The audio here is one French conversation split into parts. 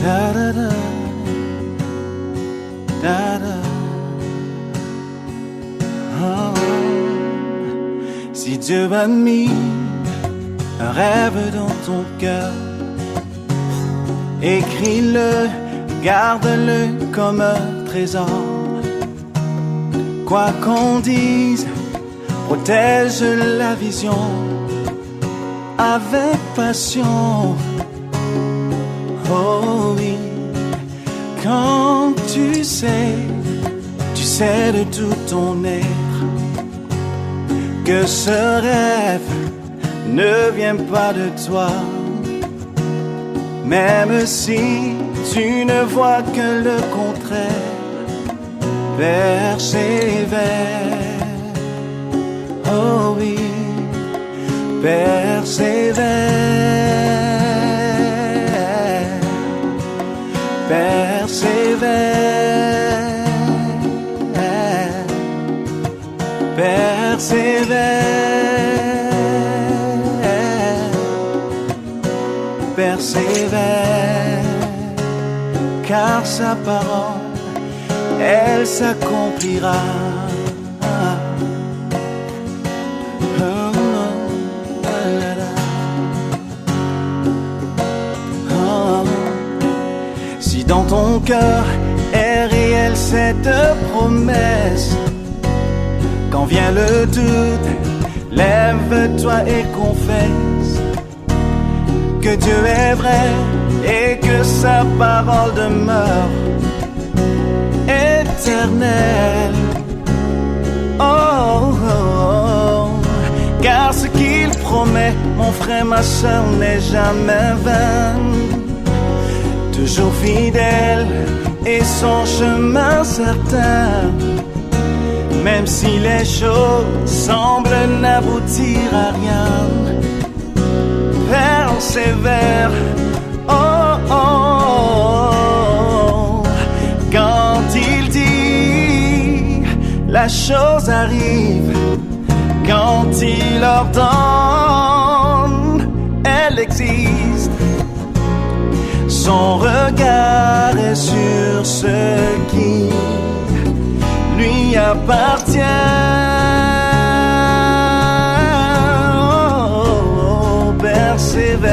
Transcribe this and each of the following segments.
Da da da, da da. Oh. Si Dieu a mis un rêve dans ton cœur, écris-le, garde-le comme un trésor. Quoi qu'on dise, protège la vision avec passion. Oh oui, quand tu sais de tout ton être que ce rêve ne vient pas de toi, même si tu ne vois que le contraire, persévère. Oh oui, persévère, persévère, persévère, persévère, car sa parole, elle s'accomplira. Si dans ton cœur est réelle cette promesse, quand vient le doute, lève-toi et confesse que Dieu est vrai et que sa parole demeure éternelle. Oh, oh, oh. Car ce qu'il promet, mon frère, ma soeur, n'est jamais vain. Toujours fidèle et son chemin certain, même si les choses semblent n'aboutir à rien. Persévère, oh, oh, oh. Quand il dit, la chose arrive. Quand il ordonne, elle existe. Son regard est sur ce qui lui appartient. Oh, persévère,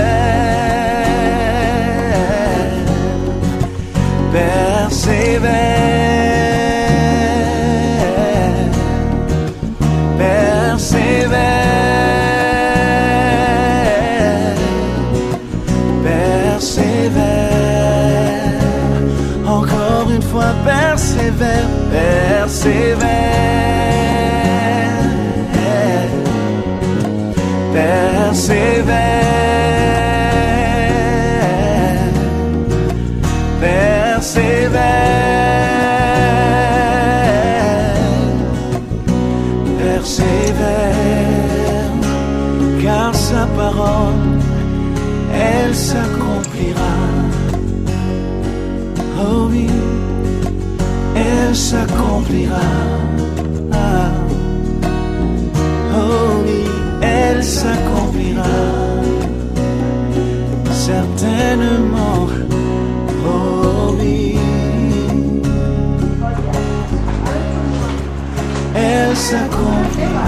persévère, persévère, persévère. Encore une fois, persévère, persévère, persévère, persévère, persévère, car sa parole, elle s'accomplira. Oh oui, elle s'accomplira. Oh oui, elle s'accomplira. Certainement. Oh oui, elle s'accomplira.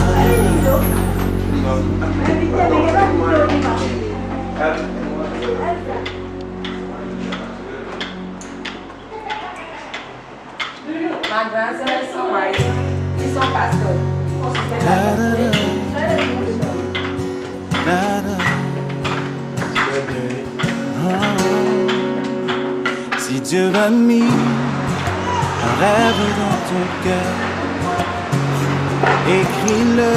Ma grandson is white. He's son pastor. Si Dieu a mis un rêve dans ton cœur, écris-le,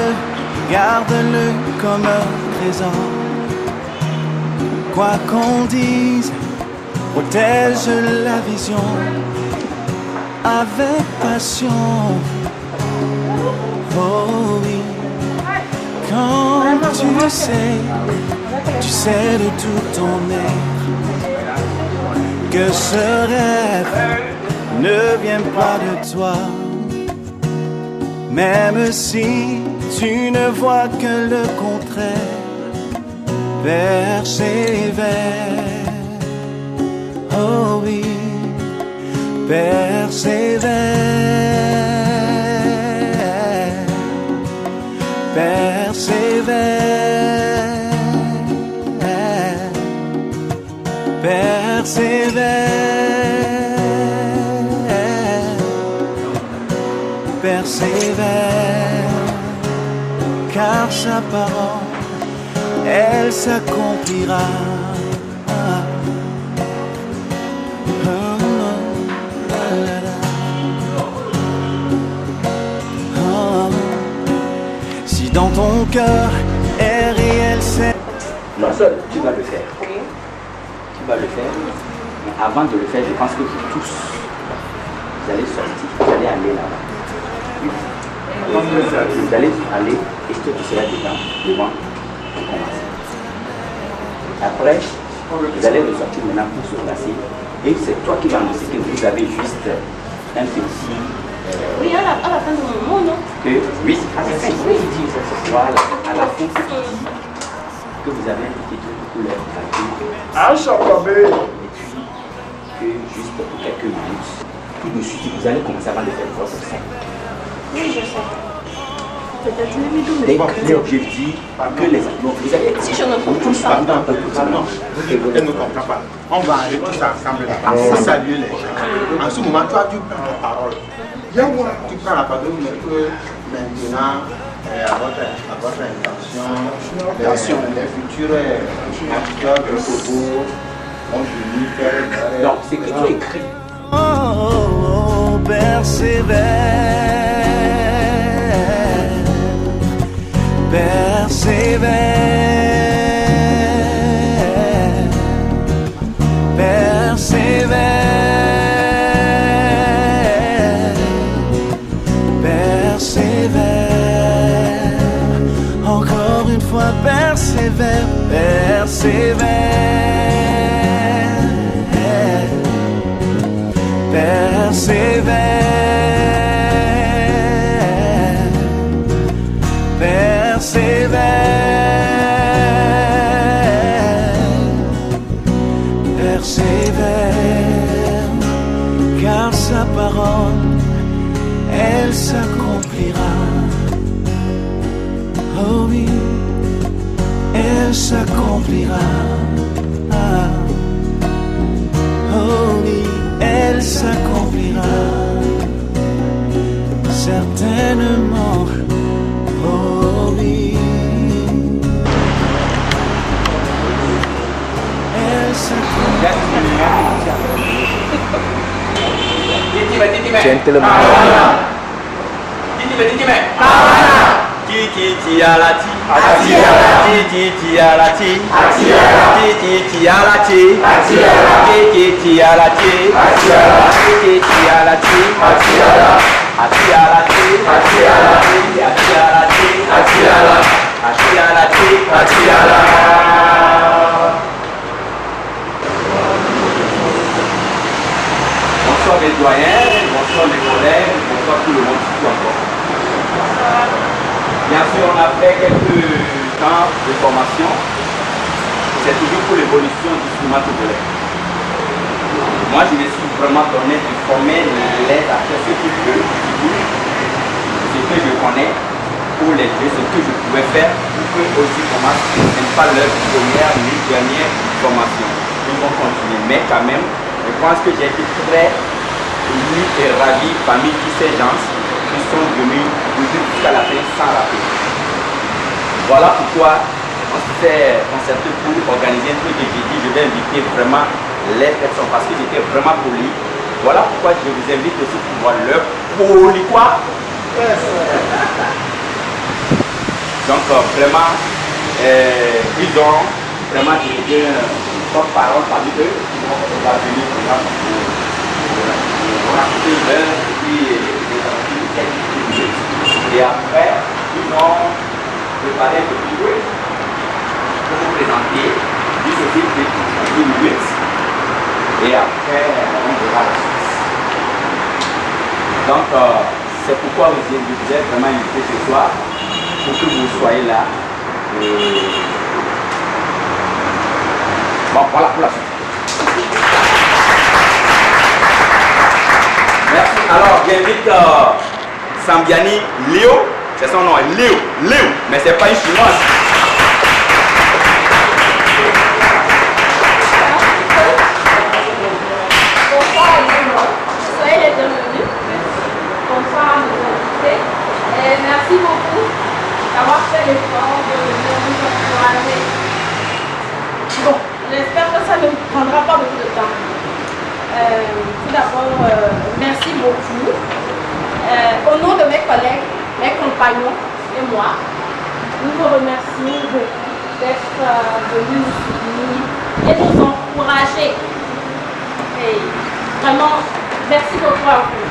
garde-le comme un trésor. Quoi qu'on dise, protège la vision avec passion. Oh oui, quand tu sais de tout ton être que ce rêve ne vient pas de toi, même si tu ne vois que le contraire. Persévère, oh persévère, persévère, persévère, persévère, car sa parole, elle s'accomplira. Si dans ton cœur est réel, c'est... Non, seul, tu vas le faire. Oui. Tu vas le faire. Mais avant de le faire, je pense que vous tous, vous allez sortir, vous allez aller là-bas. Vous allez aller et toi tu seras dedans, devant, pour commencer. Après, vous allez ressortir maintenant pour se placer. Et c'est toi qui vas annoncer que vous avez juste un petit... Oui, à la fin de mon mot, non? Que, oui, à la fin, voilà, à la fin, c'est que vous avez un petit truc de couleur kaki. Et puis, que juste pour quelques minutes, tout de suite, vous allez commencer avant de faire votre sang. Oui, je sais. Peut-être le vidéo, mais Dès que je dis que les animaux, vous allez... si je ne comprends pas. Elle ne comprend pas. On va aller tous ensemble là-bas pour saluer les gens. En ce moment, toi, tu prends la parole. Tu prends la parole, mais que maintenant, à votre intention, les futurs acteurs de Togo ont venu faire... Non, c'est que tu écris. Oh, persévère, persévère, persévère, persévère, encore une fois persévère, persévère, persévère, persévère, persévère, car sa parole, elle s'accomplira. Oh oui, elle s'accomplira. Oh oui, elle s'accomplira. Certainement. Oh oui, elle s'accomplira. Gentleman. Titi alati, titi alati, titi alati, titi alati, titi alati, bonsoir les doyens, bonsoir les collègues, bonsoir tout le monde ici encore. Bien sûr, on a fait quelques temps de formation. C'est toujours pour l'évolution du cinéma togolais. Moi, je me suis vraiment donné de former les acteurs, ce que je veux, ce que je connais, pour les jeux, ce que je pouvais faire, pour que aussi commencent, ce n'est pas leur première ni dernière formation. Ils vont continuer. Mais quand même, je pense que j'ai été très ému et ravi parmi tous ces gens qui sont venus jusqu'à la fin sans rater. Voilà pourquoi on s'est concerté pour organiser un truc et j'ai dit je vais inviter vraiment les personnes parce que j'étais vraiment poli. Voilà pourquoi je vous invite aussi pour voir leur poli quoi. Donc vraiment, ils ont vraiment décidé une forte parole parmi eux qui vont venir pour raconter leur et après, ils ont préparé un petit jeu pour vous présenter, juste aussi de 10 minutes. Et après, on verra la suite. Donc, c'est pourquoi je vous ai vraiment invité ce soir, pour que vous soyez là. Et... bon, voilà pour la suite. Alors, j'invite Sambiani Léo, c'est son nom, Léo, mais c'est pas une chinoise. Bonsoir à tout le monde. Soyez les bienvenus. Bonsoir à nos invités. Et merci beaucoup d'avoir fait l'effort de nous encourager. Bon, j'espère que ça ne prendra pas beaucoup de temps. Tout d'abord, merci beaucoup. Au nom de mes collègues, mes compagnons et moi, nous vous remercions beaucoup d'être venus nous soutenir et nous encourager. Et vraiment, merci beaucoup à vous.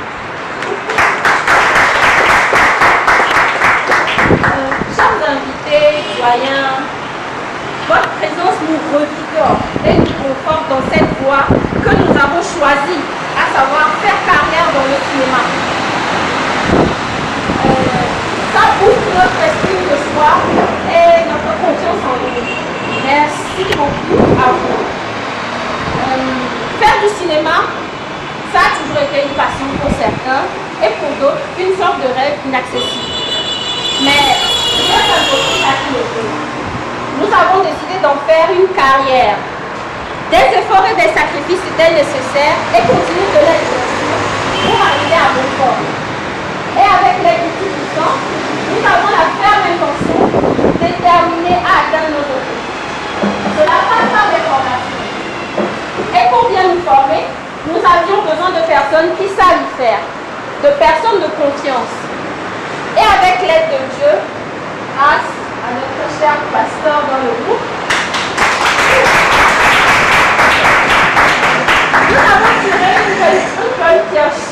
Chers invités, doyens, votre présence nous revigore et nous conforte dans cette voie que nous avons choisie, à savoir faire carrière dans le cinéma. Ça booste notre estime de soi et notre confiance en nous. Merci beaucoup à vous. Faire du cinéma, ça a toujours été une passion pour certains et pour d'autres, une sorte de rêve inaccessible. Mais grâce à notre activité, nous avons décidé d'en faire une carrière. Des efforts et des sacrifices étaient nécessaires et continuent de l'être pour arriver à bon port. Et avec l'aide du Tout-Puissant, nous avons la ferme intention déterminée à atteindre nos objectifs. Cela passe par des formations. Et pour bien nous former, nous avions besoin de personnes qui savent y faire, de personnes de confiance. Et avec l'aide de Dieu, grâce à notre cher pasteur dans le groupe, nous avons tiré une bonne pioche.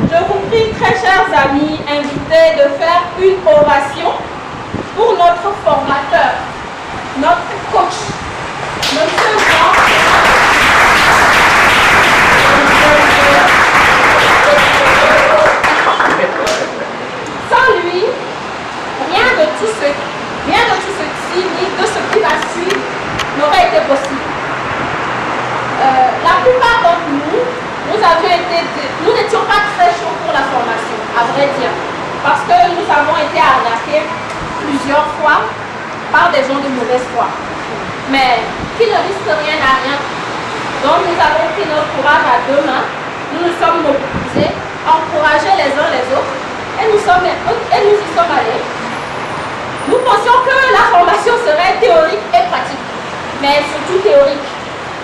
Je vous prie, très chers amis invités, de faire une ovation pour notre formateur, notre coach, Monsieur Jean. Sans lui, rien de tout ceci, ni de ce qui va suivre, n'aurait été possible. La plupart d'entre nous, nous n'étions pas très chauds pour la formation, à vrai dire, parce que nous avons été arnaqués plusieurs fois par des gens de mauvaise foi. Mais qui ne risque rien à rien. Donc nous avons pris notre courage à deux mains, nous nous sommes mobilisés, encouragés les uns les autres, et nous y sommes allés. Nous pensions que la formation serait théorique et pratique, mais surtout théorique.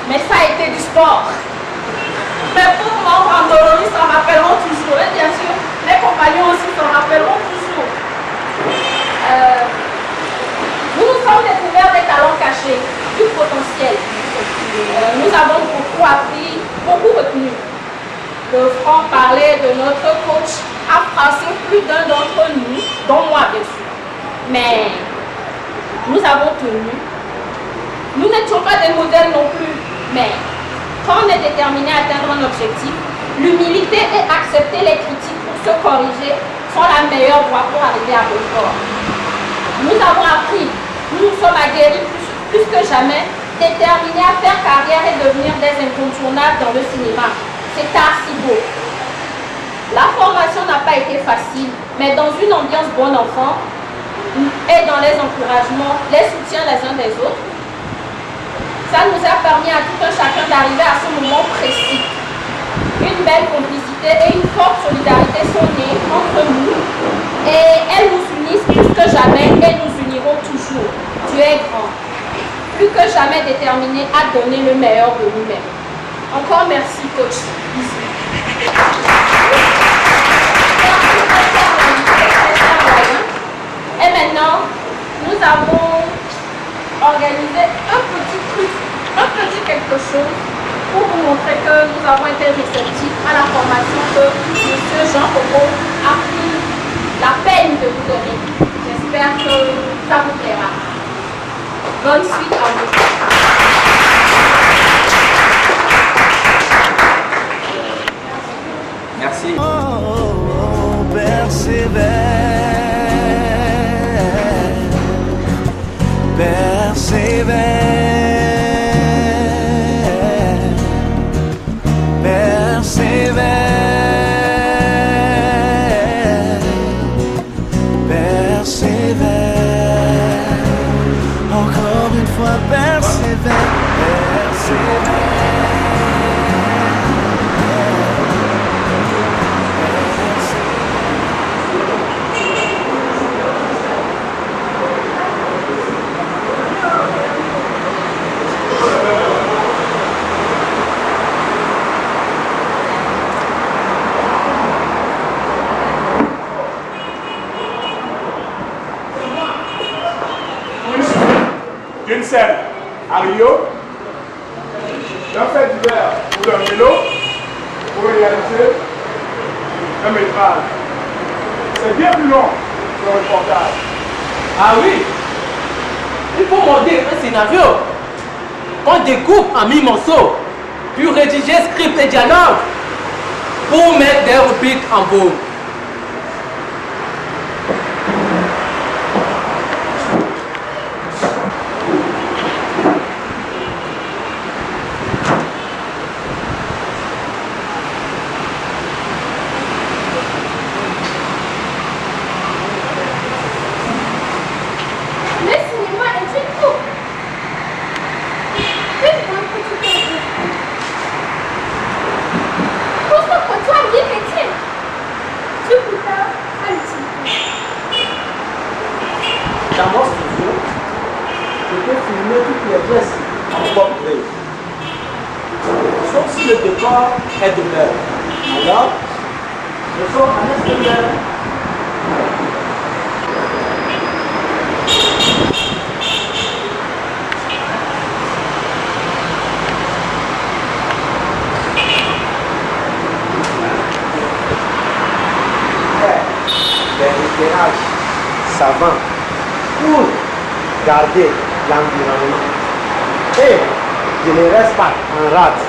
Mais ça a été du sport. Mes pauvres membres endoloris s'en rappelleront toujours, et bien sûr, mes compagnons aussi s'en rappelleront toujours. Nous nous sommes découverts des talents cachés, du potentiel. Nous avons beaucoup appris, beaucoup retenu. Le franc-parler de notre coach a froissé plus d'un d'entre nous, dont moi bien sûr. Mais nous avons tenu. Nous n'étions pas des modèles non plus, mais quand on est déterminé à atteindre un objectif, l'humilité et accepter les critiques pour se corriger sont la meilleure voie pour arriver à bon port. Nous avons appris, nous nous sommes aguerris plus que jamais, déterminés à faire carrière et devenir des incontournables dans le cinéma. C'est archi beau. La formation n'a pas été facile, mais dans une ambiance bon enfant et dans les encouragements, les soutiens les uns des autres, ça nous a permis à tout un chacun d'arriver à ce moment précis. Une belle complicité et une forte solidarité sont nées entre nous et elles nous unissent plus que jamais et nous uniront toujours. Dieu est grand, plus que jamais déterminé à donner le meilleur de nous-mêmes. Encore merci, coach. Et maintenant, nous avons organisé un petit quelque chose pour vous montrer que nous avons été réceptifs à la formation que M. Jean Coco a pris la peine de vous donner. J'espère que ça vous plaira. Bonne suite à vous. Merci. Oh, persévère, persévère, persévère. Rio, d'un fait divers ou d'un vélo, pour réaliser un métrage. C'est bien plus long que le reportage. Ah oui, il faut monter un scénario qu'on découpe en 1000 morceaux, puis rédiger script et dialogue pour mettre des répliques en vogue. Dans mon studio, je peux filmer toutes les pièces en portrait. Sauf si le décor est de l'heure. Alors, je sors en extérieur. Des éclairages savants pour garder l'environnement. Et je ne reste pas en rade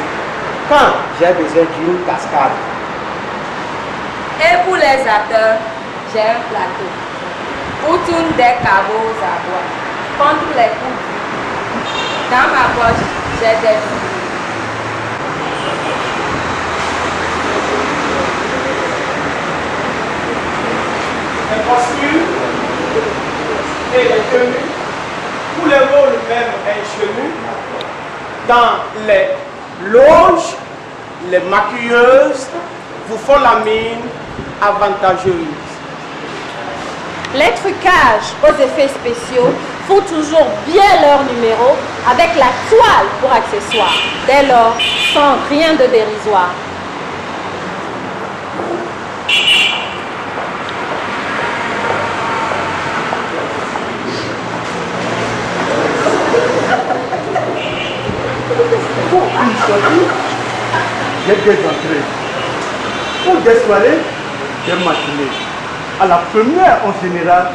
quand j'ai besoin d'une cascade. Et pour les acteurs, j'ai un plateau où tournent des caveaux à bois contre les coups. Dans ma poche, j'ai des figurines. Les costumes et les tenues, tous les rôles même ingénus, dans les loges, les maquilleuses vous font la mine avantageuse. Les trucages aux effets spéciaux font toujours bien leur numéro avec la toile pour accessoire, dès lors sans rien de dérisoire. Pour une sortie, j'ai deux entrées. Pour des soirées, des matinées. À la première, en général,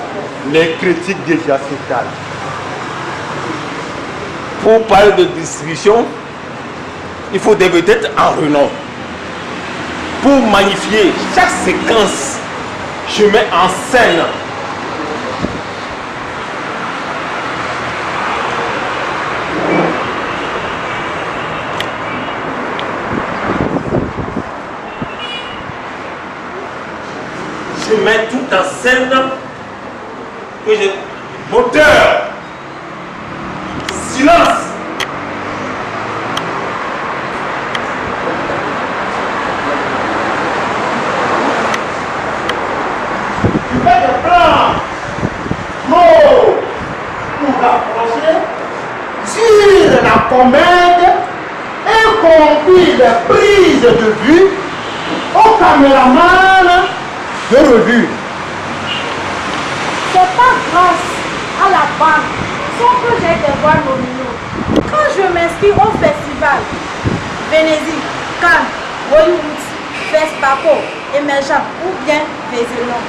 les critiques déjà s'étalent. Pour parler de distribution, il faut des vedettes en renom. Pour magnifier chaque séquence, je mets en scène tout en scène que j'ai moteur, silence. Tu fais des plans mots pour rapprocher, sur la commande, y compris les prises de vue, au caméraman de revue. C'est pas grâce à la bande sans que j'ai des voix nominaux. Quand je m'inscris au festival, Venezi, Cannes, Hollywood, Fespaco, Émergent ou bien Vézénon,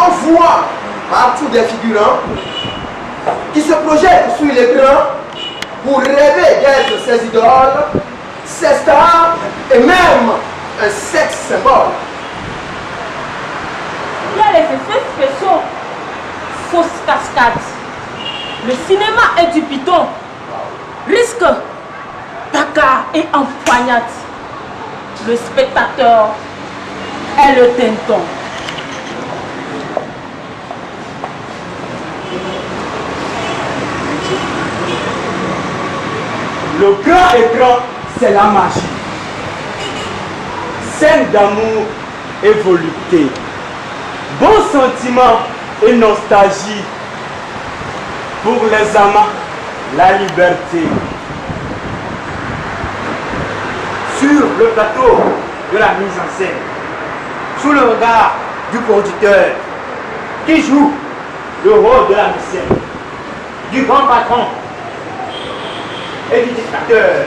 On voit partout des figurants qui se projettent sur l'écran pour rêver d'être ses idoles, ses stars et même un sexe symbole. il y a les effets spéciaux, fausses cascades. Le cinéma est du piton. Risque, bagarre et empoignade. Le spectateur est le tinton. Le grand écran, c'est la magie. Scène d'amour et volupté. Bons sentiments et nostalgie. Pour les amants, la liberté. Sur le plateau de la mise en scène, sous le regard du producteur qui joue le rôle de la mission, du grand patron et du dictateur.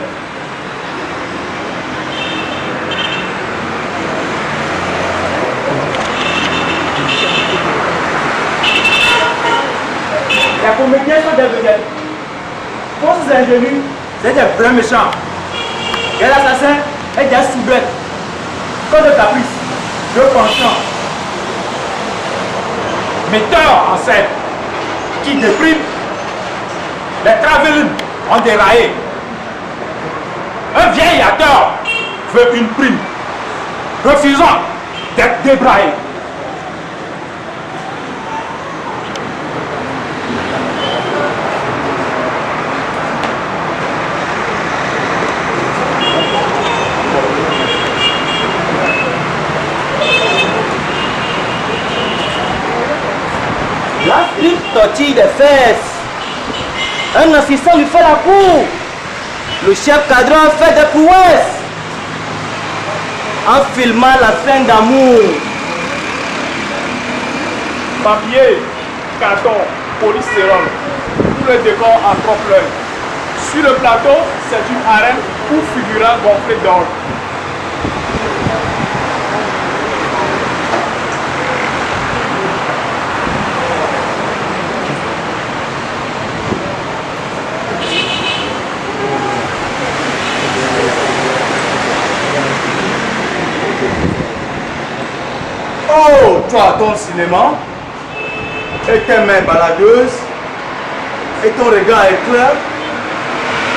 Les comédiens sont des vedettes. Pour ces ingénus, c'est des vrais méchants. Et l'assassin est des sous-bêtes. Comme de caprice, de penchant. Metteurs en scène qui dépriment. Les travelling ont déraillé. Un vieil acteur veut une prime, refusant d'être débraillé. La flip tortille des fesses. Un assistant lui fait la cour. Le chef cadran fait des prouesses en filmant la scène d'amour. Papier, carton, polystyrène, tout le décor à trompe-l'œil. Sur le plateau, c'est une arène pour figurants gonflés d'or. Oh, toi, ton cinéma, et tes mains baladeuses, et ton regard éclair,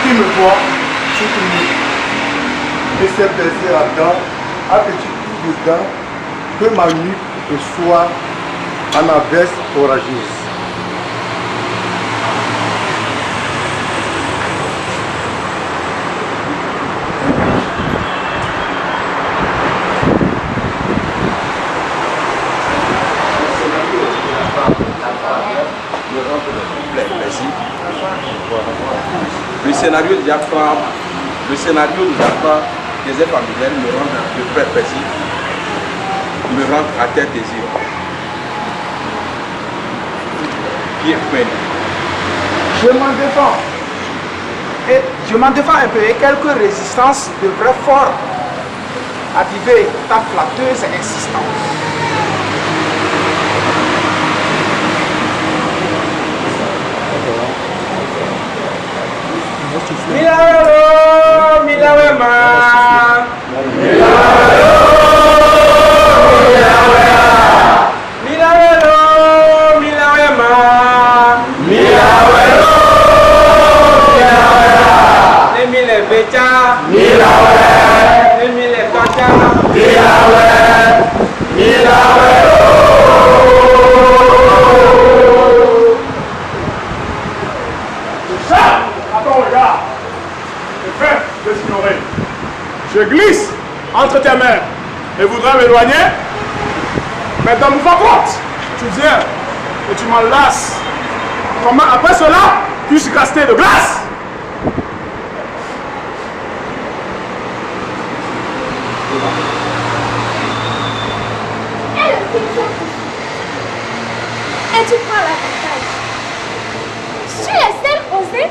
qui me voit, c'est tout. Et c'est plaisir ardent, à petit coup de dents, que ma nuque soit en averse orageuse. Le scénario de Jaffa, des aides familiales me rend de près plaisir, me rend à terre désir. Pierre Quinn. Je m'en défends un peu et quelques résistances devraient fort aviver ta flatteuse existence. Milawelo, milawema. Milawelo, milawema. Milawelo, milawema. Milawelo, milawema. Emile becha. Milawelo. Emile kacha. Milawelo. Milawelo. Je glisse entre tes mains et voudrais m'éloigner, mais dans mon compte, tu viens et tu m'enlaces. Comment après cela, puis-je rester de glace? Et tu prends la bataille. Sur les scènes osées,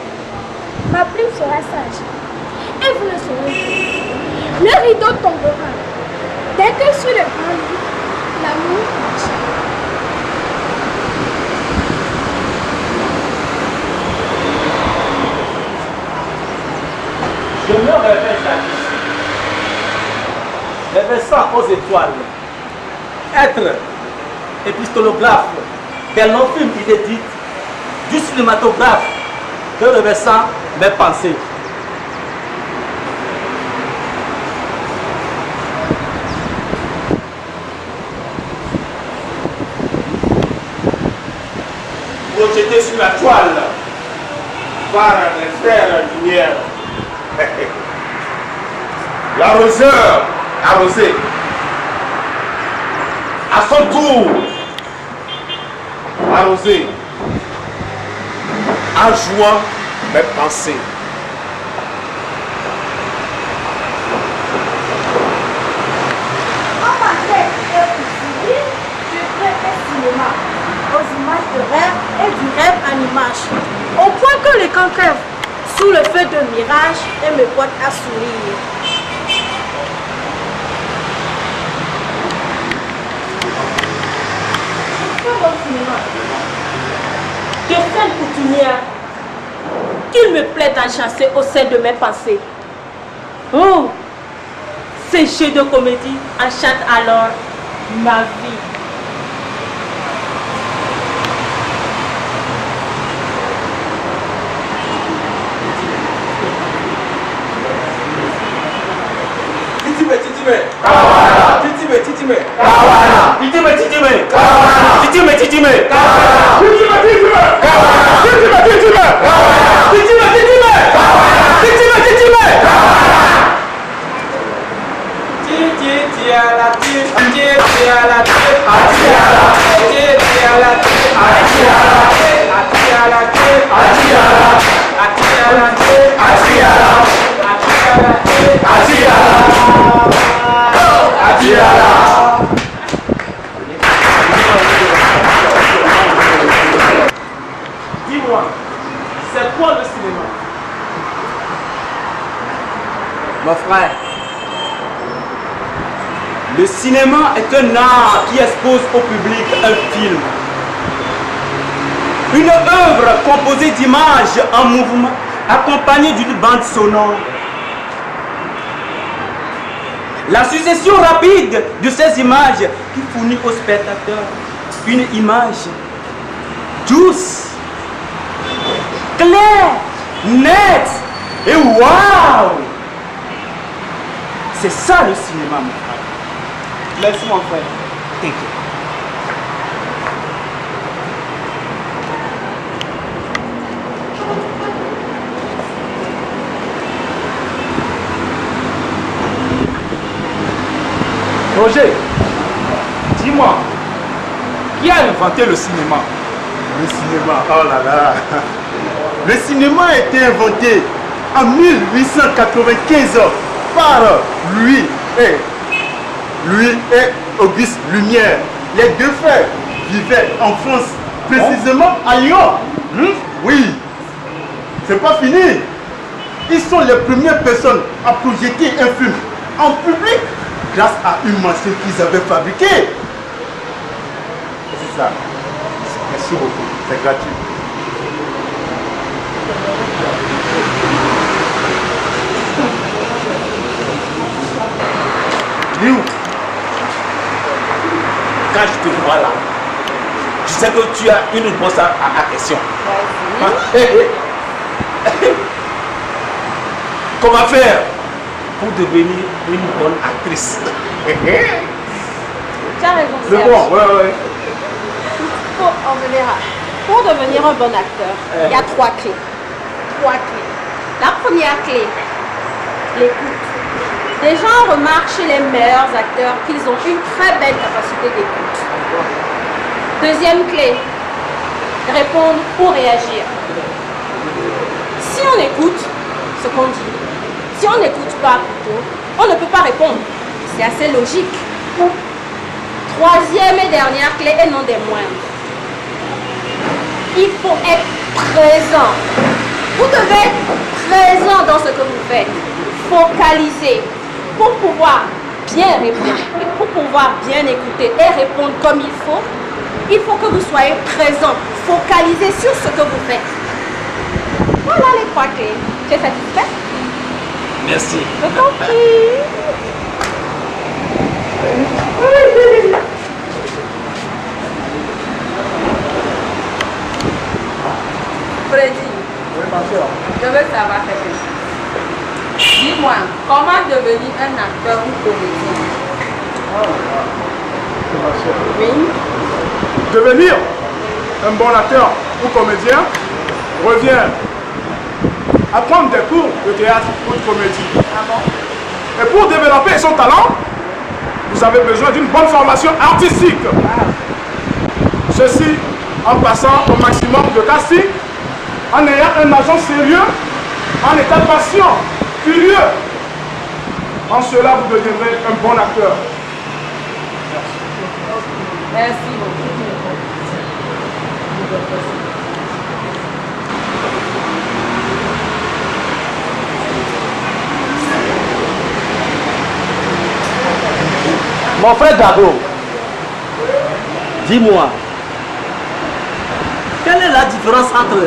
ma plume sera sage. Et vous le saurez. Le rideau tombera. Dès que sur le grand lit, l'amour marche. Je me réveille jadis, rêvant aux étoiles, être épistolographe, quel nom film inédit du cinématographe que revêtant mes pensées. Projeté sur la toile par les frères lumière. L'arroseur arrosé à son tour arrosé en jouant mes pensées. En passait, en image. Au point que l'écran crève sous le feu de mirage et me porte à sourire. De fin coutumière qu'il me plaît d'enchasser au sein de mes pensées. Oh, ces jeux de comédie enchantent alors ma vie. Dis-moi, c'est quoi le cinéma? Mon frère, le cinéma est un art qui expose au public un film. Une œuvre composée d'images en mouvement, accompagnée d'une bande sonore. La succession rapide de ces images qui fournit au spectateur une image douce, claire, nette et waouh! C'est ça le cinéma, mon frère. Merci mon frère. T'inquiète. Roger, dis-moi, qui a inventé le cinéma? Le cinéma, oh là là. Le cinéma a été inventé en 1895 par Louis et Auguste Lumière. Les deux frères vivaient en France, précisément à Lyon. Oui, c'est pas fini. Ils sont les premières personnes à projeter un film en public grâce à une machine qu'ils avaient fabriquée. C'est ça. Merci beaucoup. C'est gratuit. Liu, quand je te vois là, je sais que tu as une réponse à la question. Comment faire pour devenir une bonne actrice? Tu as raison, C'est Serge. bon, ouais. Pour devenir un bon acteur, il y a 3 clés. 3 clés. La première clé, l'écoute. Les gens remarquent chez les meilleurs acteurs qu'ils ont une très belle capacité d'écoute. Deuxième clé, répondre ou réagir. Si on écoute ce qu'on dit, si on n'écoute pas plutôt, on ne peut pas répondre. C'est assez logique. Troisième et dernière clé, et non des moindres. Il faut être présent. Vous devez être présent dans ce que vous faites. Focaliser. Pour pouvoir bien répondre et pour pouvoir bien écouter et répondre comme il faut que vous soyez présent, focalisé sur ce que vous faites. Voilà les 3 clés. Tu es satisfait? Merci. Je t'en prie. Freddy, je veux savoir quelque chose. Dis-moi, comment devenir un acteur ou comédien? Oui. Devenir un bon acteur ou comédien revient à prendre des cours de théâtre ou de comédie. Ah bon? Et pour développer son talent, vous avez besoin d'une bonne formation artistique. Ceci en passant au maximum de casting, en ayant un agent sérieux, en état patient, curieux. En cela, vous deviendrez un bon acteur. Merci beaucoup. Mon frère Gabo, dis-moi, quelle est la différence entre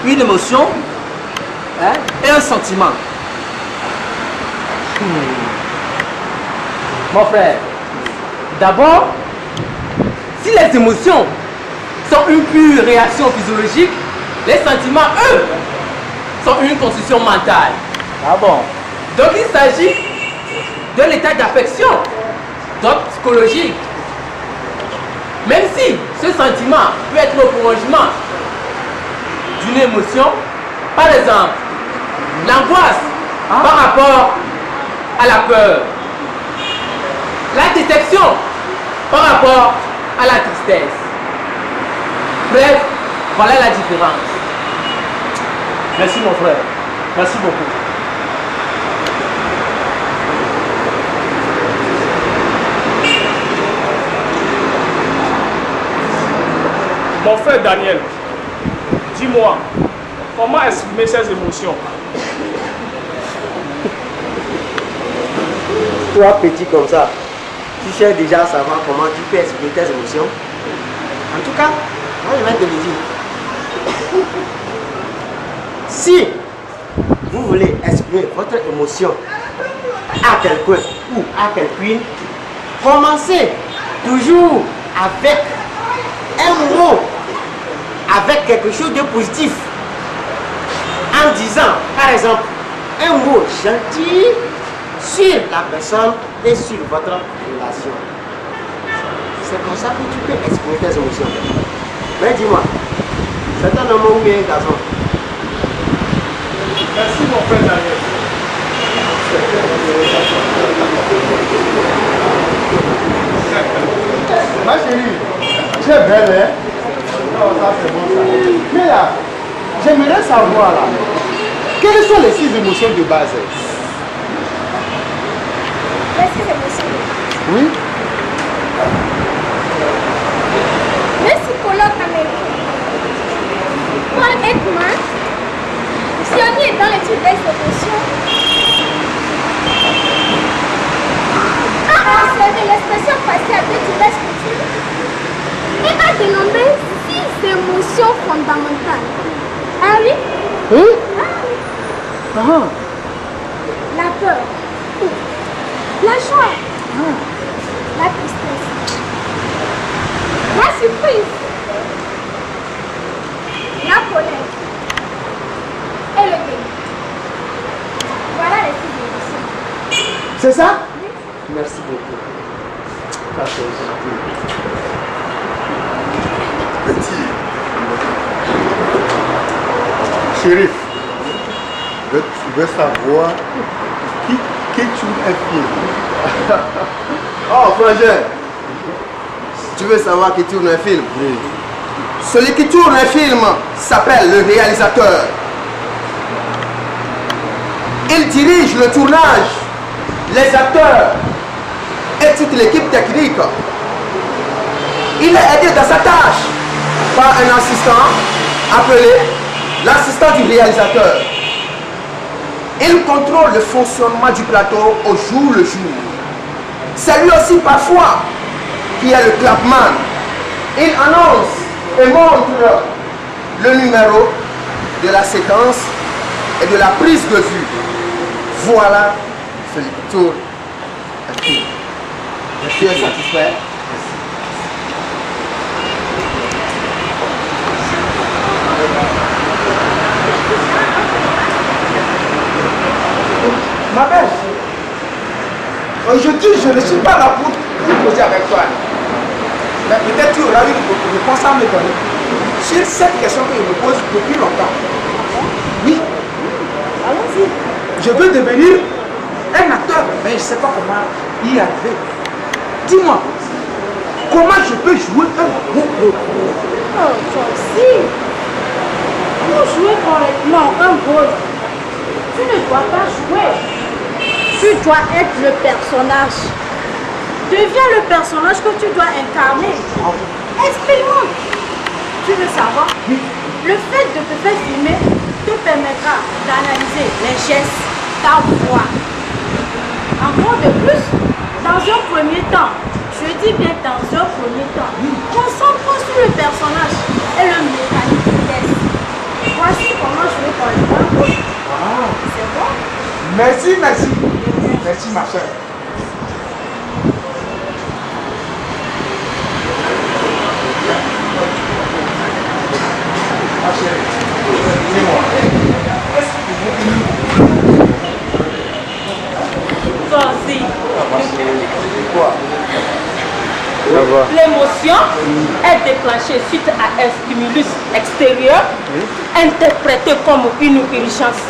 une émotion et un sentiment? Mon frère, d'abord, si les émotions sont une pure réaction physiologique, les sentiments, eux, sont une construction mentale. Ah bon? Donc il s'agit de l'état d'affection, donc psychologique. Même si ce sentiment peut être le prolongement d'une émotion, par exemple, l'angoisse par rapport à la peur, la déception par rapport à la tristesse. Bref, voilà la différence. Merci mon frère. Merci beaucoup. Mon frère Daniel, dis-moi, comment exprimer ces émotions? Toi, petit comme ça, tu cherches déjà à savoir comment tu peux exprimer tes émotions. En tout cas, moi je vais te le dire. Si vous voulez exprimer votre émotion à quelqu'un ou à quelqu'une, commencez toujours avec un mot, avec quelque chose de positif. En disant, par exemple, un mot gentil sur la personne et sur votre relation. C'est comme ça que tu peux exprimer tes émotions. Mais dis-moi, c'est un homme ou bien un garçon? Merci mon frère Daniel. Ma chérie, tu es belle, hein? Oh, ça c'est bon ça. Mais là, j'aimerais savoir là, quelles sont les 6 émotions de base? Les 6 émotions. Oui? Le psychologue américain Paul Ekman, pionnier dans l'étude des émotions, a observé l'expression faciale de diverses cultures et a dénommé 6 émotions fondamentales. Ah oui? Oui? Ah oui. La peur, la joie, la tristesse, la surprise, la colère et le dégoût. Voilà les 6 émotions. C'est ça? Merci beaucoup. Ça c'est gentil. Petit. Shérif, je veux savoir qui tourne un film. Oh frangin, tu veux savoir qui tourne un film? Oui. Celui qui tourne un film s'appelle le réalisateur. Il dirige le tournage, les acteurs et toute l'équipe technique. Il est aidé dans sa tâche par un assistant appelé l'assistant du réalisateur. Il contrôle le fonctionnement du plateau au jour le jour. C'est lui aussi parfois qui est le clapman. Il annonce et montre le numéro de la séquence et de la prise de vue. Voilà celui qui tourne un film. Tu es satisfait? Ma belle, aujourd'hui je ne suis pas là pour causer avec toi. Mais peut-être tu auras une réponse à me donner sur cette question que je me pose depuis longtemps. Oui. Allons-y. Je veux devenir un acteur, mais je ne sais pas comment y arriver. Dis-moi, comment je peux jouer un bon rôle? Oh, toi aussi. Pour jouer correctement un rôle, tu ne dois pas jouer. Tu dois être le personnage. Deviens le personnage que tu dois incarner. Expérimente. Tu veux savoir? Le fait de te faire filmer te permettra d'analyser les gestes, ta voix. Encore de plus, dans un premier temps, je dis bien dans un premier temps, concentrons sur le personnage et le mécanisme du test. Voici comment je vais parler. C'est bon? Merci, merci. Merci, ma soeur. Ma chérie, dis-moi. Vas-y. Quoi? L'émotion est déclenchée suite à un stimulus extérieur interprété comme une urgence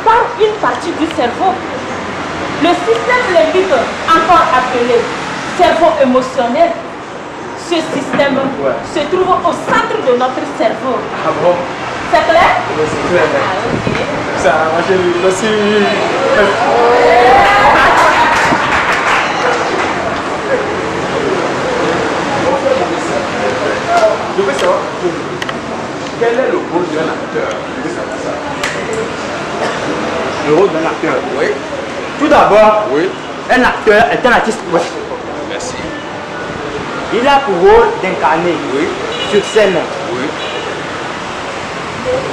par une partie du cerveau. Le système limbique, encore appelé cerveau émotionnel, ce système se trouve au centre de notre cerveau. Ah bon? C'est clair? Oui, c'est clair. Ah, ok. Ça, ma chérie, merci. Je veux savoir, quel est le rôle d'un acteur? Je veux savoir ça. Le rôle d'un acteur. Oui. Tout d'abord, Oui. un acteur est un artiste. Merci. Il a pour rôle d'incarner sur scène. Oui.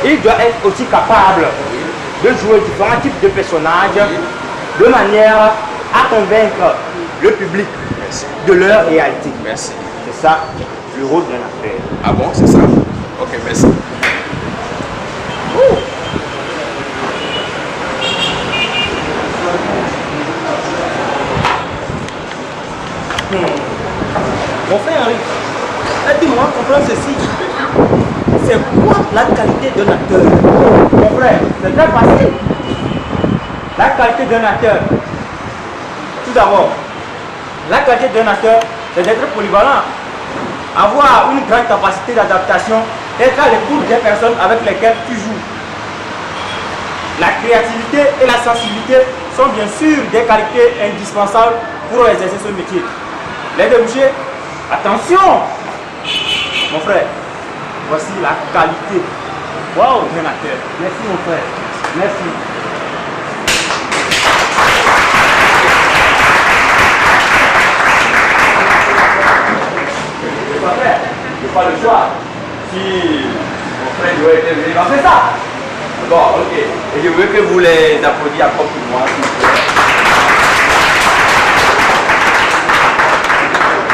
Il doit être aussi capable de jouer différents types de personnages de manière à convaincre le public de leur réalité. Merci. C'est ça le rôle d'un acteur. Ah bon, c'est ça? Ok, merci. Mon frère Henri, aide-moi à comprendre ceci. C'est quoi la qualité d'un acteur? Mon frère, c'est très facile. La qualité d'un acteur. Tout d'abord, la qualité d'un acteur, c'est d'être polyvalent. Avoir une grande capacité d'adaptation, être à l'écoute des personnes avec lesquelles tu joues. La créativité et la sensibilité sont bien sûr des qualités indispensables pour exercer ce métier. Les débouchés, attention! Mon frère, voici la qualité. Waouh, d'un acteur. Merci mon frère. Merci. Mon frère, je n'ai pas le choix. Si mon frère doit être venu, on fait ça. Bon, ok. Et je veux que vous les applaudiez encore pour moi.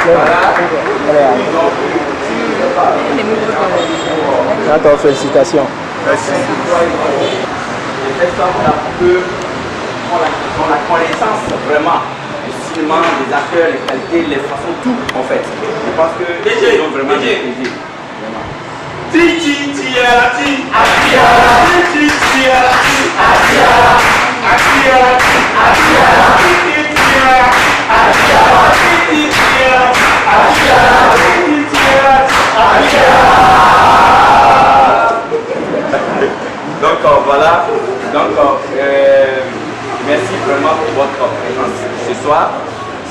Voilà. Attends, félicitations. Merci. J'espère qu'on a la connaissance vraiment du cinéma, des acteurs, les qualités, les façons, tout en fait. Je pense que ils ont vraiment maîtrisé. Titi, tiarati, atiara, titi, tiarati, atiara, atiara, atiara, titi, tiarati, atiara, titi, tiarati, atiara, titi, tiarati, atiara. Donc voilà, donc merci vraiment pour votre présence ce soir.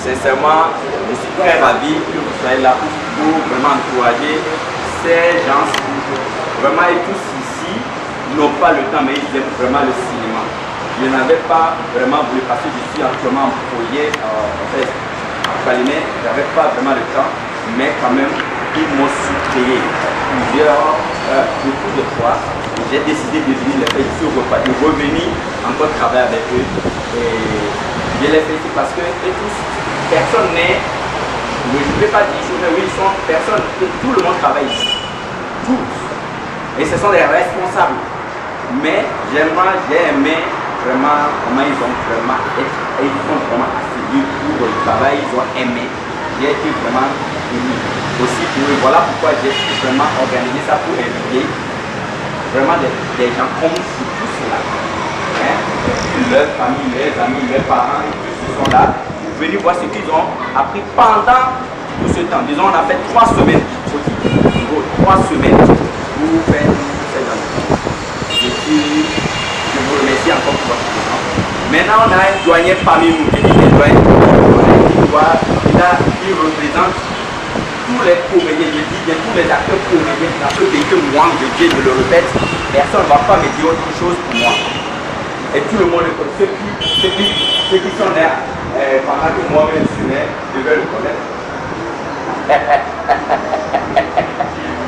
Sincèrement, je suis très ravi que vous soyez là pour vraiment encourager ces gens. Vraiment, et tous ici n'ont pas le temps, mais ils aiment vraiment le cinéma. Je n'avais pas vraiment voulu parce que je suis actuellement employé en fait à Palimé, je n'avais pas vraiment le temps, mais quand même, ils m'ont suppléé beaucoup de fois. J'ai décidé de venir les faire ici au repas, de revenir encore travailler avec eux. Et je les félicite parce que tous, personne n'est, je ne vais pas dire, mais oui, ils sont personne, tout le monde travaille ici. Tous. Et ce sont des responsables. Mais j'ai aimé vraiment comment ils ont vraiment assidus pour le travail, ils ont aimé. J'ai été vraiment ému aussi pour eux. Voilà pourquoi j'ai vraiment organisé ça pour inviter vraiment des gens comme tous cela. Hein? Leurs familles, leurs amis, leurs parents, tous sont là pour venir voir ce qu'ils ont appris pendant tout ce temps. Disons, on a fait 3 semaines. 3 semaines pour faire ces entretiens. Je vous remercie encore pour votre présence. Maintenant, on a un douanier parmi nous. Je dis le douanier, il représente tous les comédiens, je dis bien tous les acteurs comédiens dans ce pays que moi je dis, je le répète, personne ne va pas me dire autre chose pour moi. Et tout le monde, ceux qui sont nés pendant que moi-même suis né, devaient le connaître.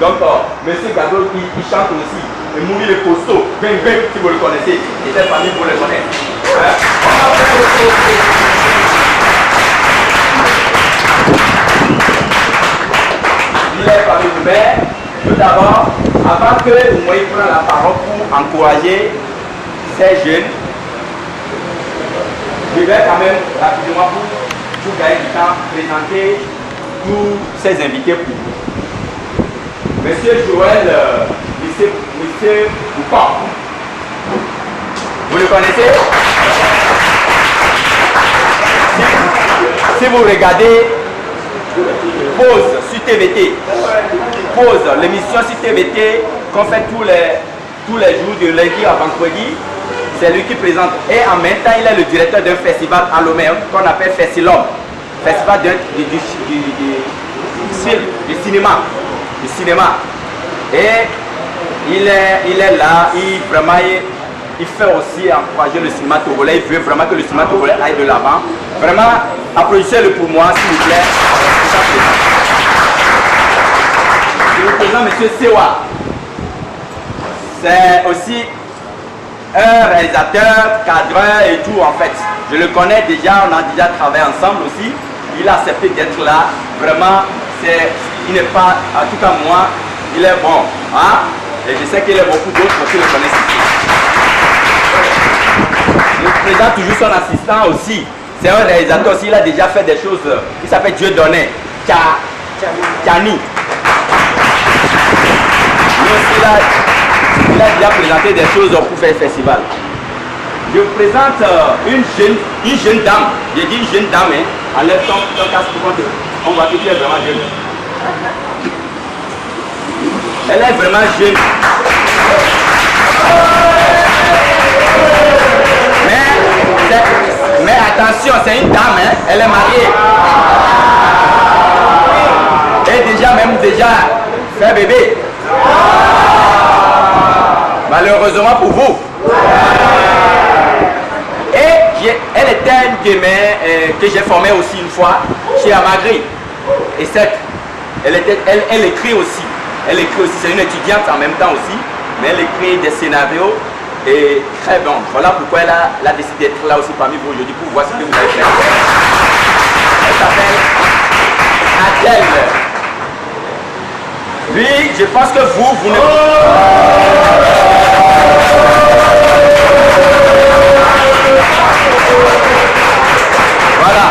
Donc, Monsieur Gado, il chante aussi. Et Mouli le costaud, Beng Beng, si vous le connaissez. Et cette famille, vous le connaissez. Il est parmi vous, mais tout d'abord, avant que moi il prenne la parole pour encourager ces jeunes, je vais quand même rapidement pour gagner du temps présenter tous ces invités pour vous. Monsieur Joël, Monsieur Boucan, vous le connaissez? Si vous regardez Pause sur TVT, Pause, l'émission sur TVT qu'on fait tous les jours de lundi à vendredi, c'est lui qui présente. Et en même temps, il est le directeur d'un festival à Lomé qu'on appelle Festilom, festival du cinéma. Et il est là, il fait aussi encourager le cinéma togolais. Il veut vraiment que le cinéma togolais aille de l'avant. Vraiment, applaudissez-le pour moi, s'il vous plaît. Je vous présente M. Sewa. C'est aussi un réalisateur, cadreur et tout en fait. Je le connais déjà, on a déjà travaillé ensemble aussi. Il a accepté d'être là. Vraiment, il n'est pas, en tout cas moi, il est bon. Hein? Et je sais qu'il y a beaucoup d'autres qui le connaissent ici. Je présente toujours son assistant aussi. C'est un réalisateur aussi, il a déjà fait des choses. Il s'appelle Dieu Donné. Tiani. Lui aussi, il a déjà présenté des choses pour faire le festival. Je vous présente une jeune dame. J'ai dit une jeune dame, hein. Enlève ton casque pour qu'on voit que tu es vraiment jeune. Elle est vraiment jeune. Mais attention, c'est une dame, hein? Elle est mariée. Et déjà fait bébé. Malheureusement pour vous. Et elle était une de mes que j'ai formée aussi une fois chez Amagri. Et elle écrit aussi. Elle écrit aussi, c'est une étudiante en même temps aussi, mais elle écrit des scénarios et très bon. Voilà pourquoi elle a décidé d'être là aussi parmi vous aujourd'hui pour voir ce que vous avez fait. Elle s'appelle Adèle. Lui, je pense que vous ne... Voilà.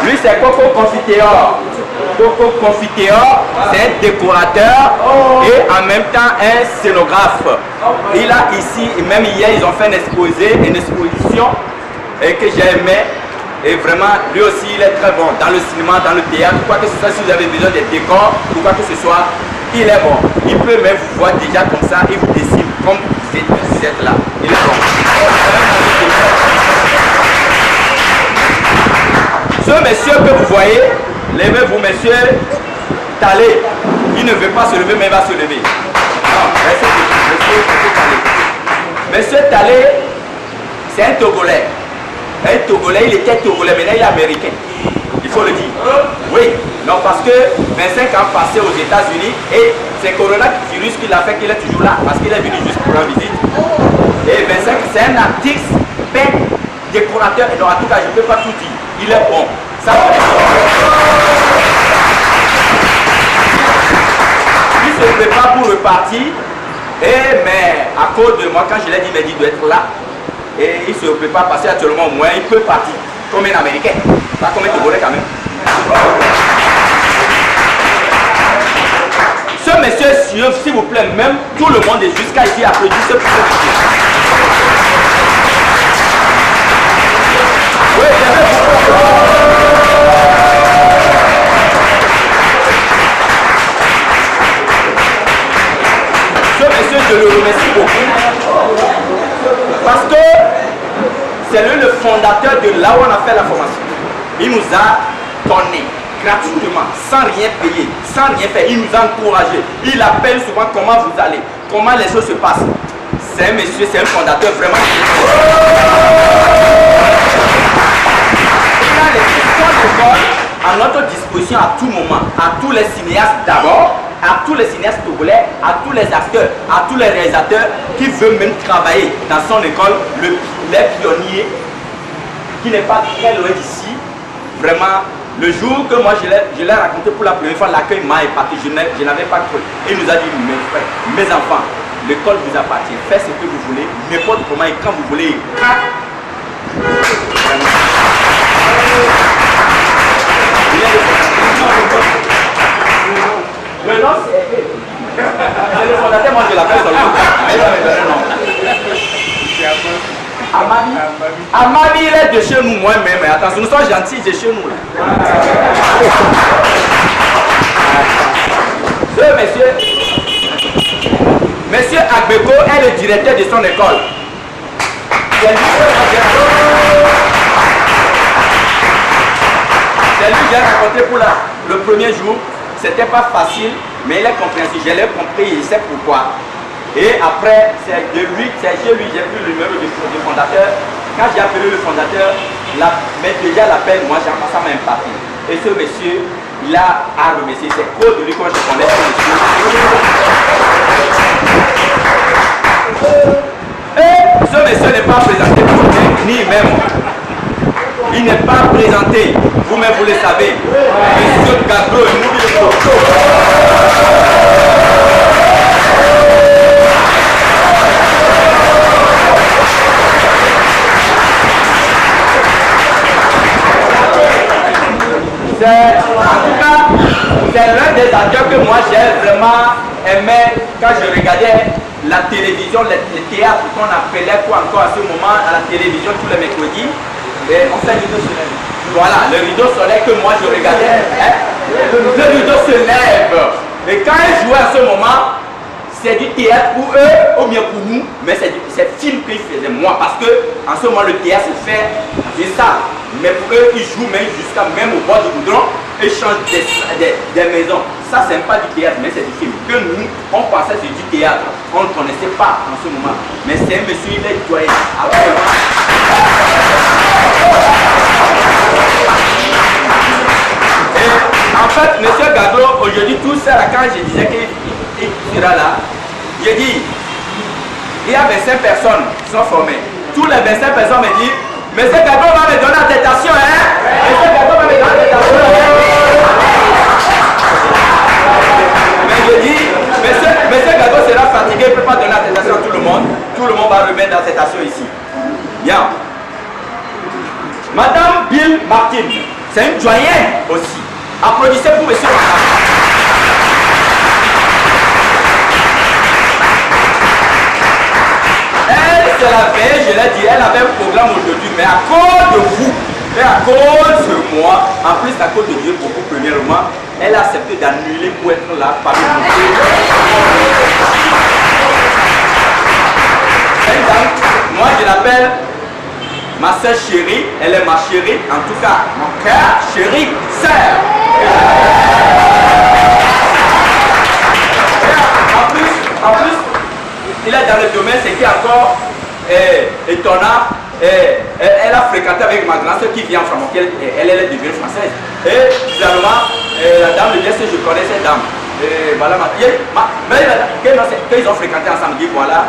Lui, c'est Coco Confitéor. Coco Confitéor, c'est un décorateur et en même temps un scénographe. Il a ici, même hier, ils ont fait une exposition que j'ai aimé. Et vraiment, lui aussi, il est très bon dans le cinéma, dans le théâtre, quoi que ce soit, si vous avez besoin des décors, ou quoi que ce soit, il est bon. Il peut même vous voir déjà comme ça, il vous dessine comme vous êtes là. Il est bon. Ce monsieur que vous voyez, levez-vous, monsieur Talé. Il ne veut pas se lever, mais il va se lever. Non, monsieur Talé, c'est un Togolais. Un Togolais, il était Togolais, maintenant il est américain. Il faut le dire. Oui, non, parce que 25 ans passés aux États-Unis et c'est coronavirus qui l'a fait qu'il est toujours là, parce qu'il est venu juste pour une visite. Et 25, c'est un artiste, peintre, décorateur, et donc en tout cas, je ne peux pas tout dire. Il est bon. Ça il se prépare pour repartir, mais à cause de moi, quand je l'ai dit, il m'a dit d'être là. Et il se prépare parce qu'actuellement, au moins, il peut partir comme un Américain. Pas comme un Togolais quand même. Ce monsieur, s'il vous plaît, même tout le monde est jusqu'à ici applaudit ce monsieur. Oui, ce monsieur, je le remercie beaucoup. Parce que c'est lui le fondateur de là où on a fait la formation. Il nous a donné gratuitement, sans rien payer, sans rien faire. Il nous a encouragés. Il appelle souvent comment vous allez, comment les choses se passent. c'est un monsieur, c'est un fondateur vraiment. Il a les questions d'école à notre disposition à tout moment, à tous les cinéastes d'abord, à tous les cinéastes togolais, à tous les acteurs, à tous les réalisateurs qui veulent même travailler dans son école, les pionniers, qui n'est pas très loin d'ici. Vraiment, le jour que moi je l'ai raconté pour la première fois, l'accueil m'a épaté, je n'avais pas cru. Il nous a dit, mes frères, mes enfants, l'école vous appartient, faites ce que vous voulez, n'importe comment et quand vous voulez. Le nom c'est le fondateur, moi je l'appelle son nom. Amami, il est de chez nous moi-même. Attention, nous sommes gentils de chez nous. Monsieur Agbeko est le directeur de son école. C'est lui que j'ai rencontré pour le premier jour. C'était pas facile, mais il est compréhensif. Je l'ai compris, il sait pourquoi. Et après, c'est de lui, c'est chez lui, j'ai pris le numéro du fondateur. Quand j'ai appelé le fondateur, mais déjà l'appel, moi, ça m'a impacté. Et ce monsieur, il a à remercier. C'est cause de lui que je connais ce monsieur. Et ce monsieur n'est pas présenté pour lui, ni même. Il n'est pas présenté. Vous-même, vous le savez. Monsieur Gabro et Moubi Soto. En tout cas, c'est l'un des acteurs que moi j'ai vraiment aimé quand je regardais la télévision, les théâtres qu'on appelait quoi encore à ce moment à la télévision tous les mercredis. Et on fait le rideau se lève. Voilà, le rideau soleil que moi je regardais, le rideau se lève. Et quand ils jouaient à ce moment, c'est du théâtre pour eux, ou bien pour nous, mais c'est film qu'ils faisaient moi, parce que en ce moment le théâtre se fait, c'est ça. Mais pour eux, ils jouent même jusqu'à même au bord du goudron, et changent des maisons. Ça, c'est pas du théâtre, mais c'est du film. Que nous, on pensait que c'est du théâtre. On ne connaissait pas en ce moment. Mais c'est un monsieur, il est doyen. Et en fait, monsieur Gaglo, aujourd'hui, tout ça, là, quand je disais qu'il sera là, j'ai dit, il y a 25 personnes qui sont formées. Tous les 25 personnes me disent, monsieur Gaglo va me donner attestation, hein? Monsieur Gaglo va me donner attestation, hein? Mais je dis, monsieur Gaglo sera fatigué, il ne peut pas donner attestation à tout le monde. Tout le monde va remettre l'attestation ici. Bien. Madame Bill Martin, c'est une doyenne aussi. Applaudissez pour monsieur Martin. Elle, c'est la veille, je l'ai dit, elle avait un programme aujourd'hui, mais à cause de vous, et à cause de moi, en plus à cause de Dieu, beaucoup premièrement, elle a accepté d'annuler pour être là parmi nous. Cette dame, moi je l'appelle ma soeur chérie, elle est ma chérie, en tout cas, mon cœur, chérie, sœur. En plus, il est dans le domaine, ce qui est encore étonnant. Elle a fréquenté avec ma grand soeur qui vient en France, elle est devenue française. Et finalement, la dame me dit que je connais cette dame. Et voilà, qu'ils ont fréquenté ensemble, dit voilà,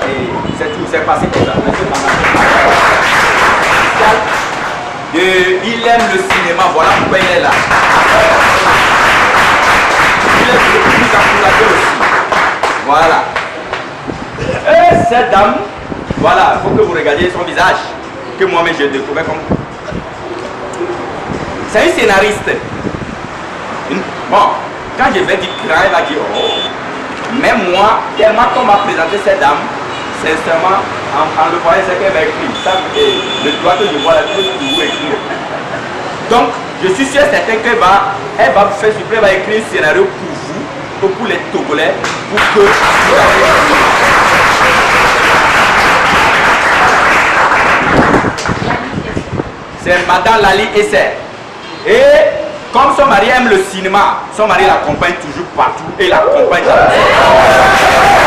et c'est tout, c'est passé comme ça. Et il aime le cinéma, voilà pourquoi il est là. Il est plus encouragé aussi. Voilà. Et cette dame, voilà, il faut que vous regardiez son visage, que moi-même j'ai découvert comme. C'est une scénariste. Bon, quand je vais dire cran, elle va dire oh. Même moi, tellement qu'on m'a présenté cette dame, sincèrement, en le voyant, c'est qu'elle va écrire. Ça, le droit que je vois là, tout vous écrire. Donc, je suis sûr certain qu'elle va vous faire supprimer, elle va écrire un scénario pour vous, ou pour les Togolais, pour que c'est Madame Lali Esser. Et comme son mari aime le cinéma, son mari l'accompagne toujours partout et l'accompagne dans le cinéma.